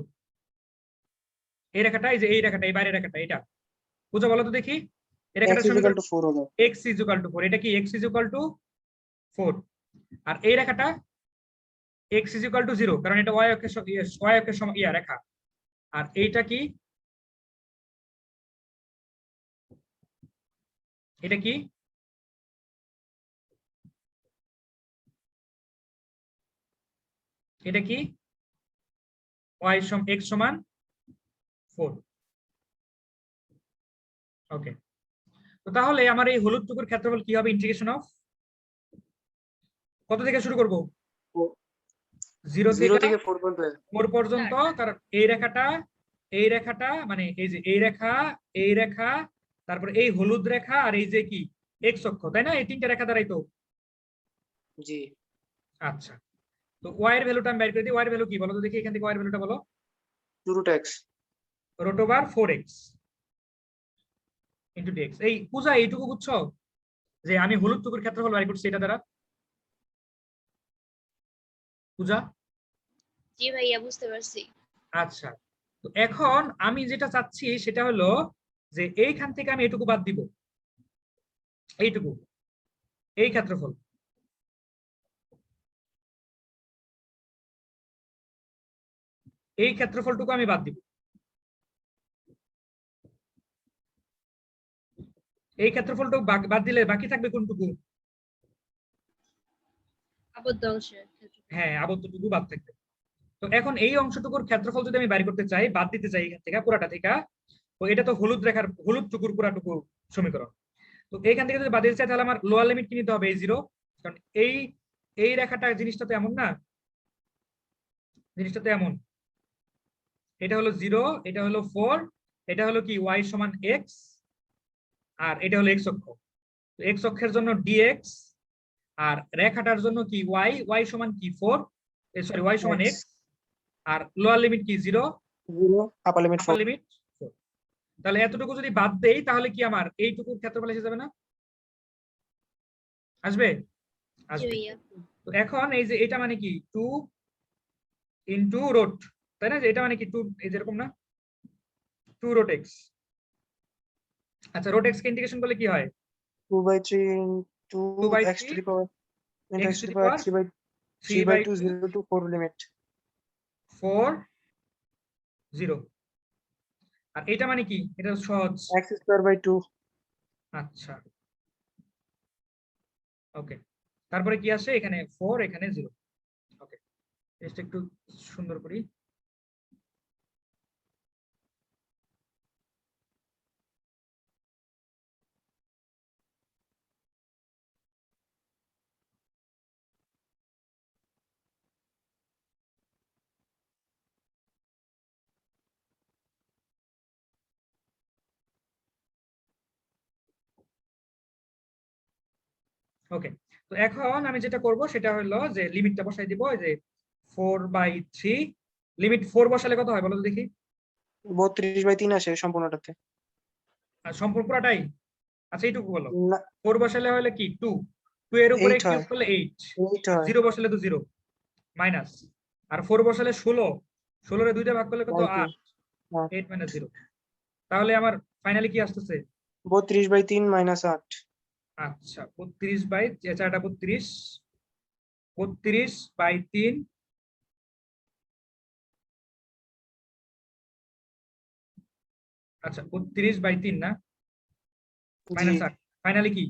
এই রেখাটা, এই যে এই রেখাটা, এই বাইরের রেখাটা, এটা বুঝো বলো তো দেখি। এই x রেখাটার সমীকরণ 4 হলো। x = 4। এটা কি x = 4? আর এই রেখাটা x = 0, কারণ এটা y অক্ষের রেখা। আর এইটা কি? এটা কি? এটা কি? x সমান 4। ওকে, তো তাহলে আমার এই হলুদ টুকুর ক্ষেত্রফল কি হবে? ইন্টিগ্রেশন অফ কত থেকে শুরু করব? 0 0 থেকে থেকে 4 পর্যন্ত 4 পর্যন্ত। কারণ এই রেখাটা মানে এই যে এই রেখা তারপর এই হলুদ রেখা আর এই যে কি এক্স অক্ষ, তাই না? এই তিনটা রেখা দ্বারাই তো। জি আচ্ছা, তো ওয়াই এর ভ্যালুটা আমি বের করে দিই। ওয়াই এর ভ্যালু কি বলো তো দেখি, এখান থেকে ওয়াই এর ভ্যালুটা বলো। 2√x √4x into dx। এই পূজা এইটুকু বুঝছো যে আমি হলুদ টুকুর ক্ষেত্রফল বের করছি এটা দ্বারা? পূজা? জি ভাইয়া বুঝতে পারছি। আচ্ছা, তো এখন আমি যেটা চাচ্ছি সেটা হলো যে এইখান থেকে আমি এইটুকু বাদ দিব, এইটুকু, এই ক্ষেত্রফল। এই ক্ষেত্রফলটুকু আমি বাদ দিব। এই ক্ষেত্রফলটুকু বাদ দিলে বাকি থাকবে কোনটুকু? আবদ্ধ অংশের ক্ষেত্রে। হ্যাঁ, আবদ্ধটুকু বাদ থাকবে। তো এখন এই অংশটুকুর ক্ষেত্রফল যদি আমি বাইর করতে চাই, বাদ দিতে চাই এখান থেকে পুরাটা থেকে, তো এটা তো হলুদ টুকুর পুরাটুকু সমীকরণ। তো এইখান থেকে যদি বাদ দিতে চাই তাহলে আমার লোয়ার লিমিট কি নিতে হবে? এই 0। কারণ এই রেখাটা জিনিসটা তো এমন না, জিনিসটা তো এমন। এটা হলো 0, এটা হলো 4, এটা হলো কি y সমান x, আর এটা হলো x অক্ষ। তো x অক্ষের জন্য dx, আর রেখাটার জন্য কি y সমান কি 4, সরি y সমান x, আর লোয়ার লিমিট কি 0, 0 আপার লিমিট 4 লিমিট 4। তাহলে এতটুকু যদি বাদ দেই তাহলে কি আমার এইটুকুর ক্ষেত্রফল এসে যাবে না? আসবে? জি আসবে। ভাইয়া। তো এখন এই যে এটা মানে কি 2 ইনটু রুট, তাই না? যে এটা মানে কি 2, এই যেরকম না 2 রুট x। আচ্ছা, রুট x কে ইন্টিগ্রেশন করলে কি হয়? 2/3 into 2/3 x to the power into x x to to the the power power 3/2 3/2 0 to 4 limit 4 0। আর এটা মানে কি? এটা সহজ। x square by 2 আচ্ছা, ওকে। তারপরে কি আসে? এখানে 4, এখানে 0। ওকে, এটা একটু সুন্দর করি। ওকে, তো এখন আমি যেটা করব সেটা হলো যে লিমিটটা বসাই দিব। এই যে 4/3, লিমিট 4 বসালে কত হয় বলো তো দেখি? 32/3 আসে সম্পূর্ণটাতে আর সম্পূর্ণ পুরাটাই? আচ্ছা, এইটুকু বলো। না 4 বসালে হলে কি 2, 2 এর উপরে 8 কিউব হয় করলে 8, 8 আর হয় 0 বসালে তো 0, মাইনাস। আর 4 বসালে 16, 16 এর 2 ভাগ করলে কত? 8 8, 8 - 0। তাহলে আমার ফাইনালি কি আসতেছে? 32/3 minus 8 আচ্ছা, 32/4 32, 32/3, আচ্ছা 32/3 না, জি মাইনাস 8। ফাইনালি কি?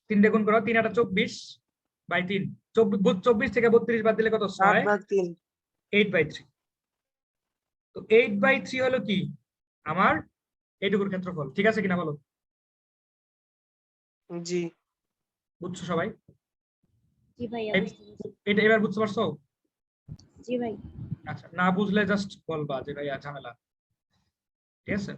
3 দিয়ে গুণ করো, 3 8 24/3। 24 থেকে 32 বাদ দিলে কত? 6, 8/3 8/3। তো 8/3 হলো কি আমার এইটুকুর ক্ষেত্রফল। ঠিক আছে কিনা বলো? জি জি বুঝছো সবাই? ভাইয়া এই- বুঝতে পারছি। এটা এবার বুঝতে পারছো? জি ভাই। আচ্ছা, না বুঝলে জাস্ট বলবা যে ভাই ঝামেলা। ঠিক আছে,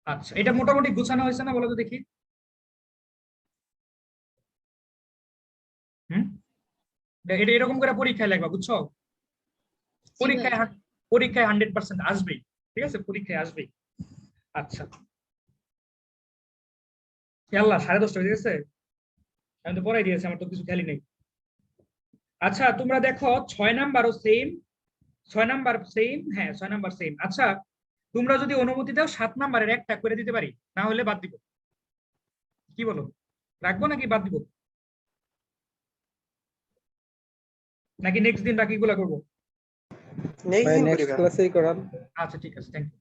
আচ্ছা এটা মোটামুটি গুছানো হয়েছে না বলো তো দেখি? হুম, এটা এরকম করে পরীক্ষায় লাগবা, বুঝছো? জি ভাই। পরীক্ষায় পরীক্ষায় 100% আসবেই। ঠিক আছে, পরীক্ষায় আসবেই। আচ্ছা, আল্লাহ 10:30 হয়ে গেছে। আমি তো পড়াই দিয়েছি, আমার তো কিছু খেয়ালই নেই। আচ্ছা, তোমরা দেখো 6 নাম্বারও সেম, 6 নাম্বার সেম, হ্যাঁ 6 নাম্বার সেম। আচ্ছা, তোমরা যদি অনুমতি দাও 7 নাম্বারের একটা করে দিতে পারি, না হলে বাদ দিব। কি বলো, রাখবো নাকি বাদ দিব, নাকি নেক্সট দিন বাকিগুলা করবো? নেক্সট দিন নেক্সট করিবা ক্লাসেই করান। আচ্ছা ঠিক আছে, থ্যাংক ইউ।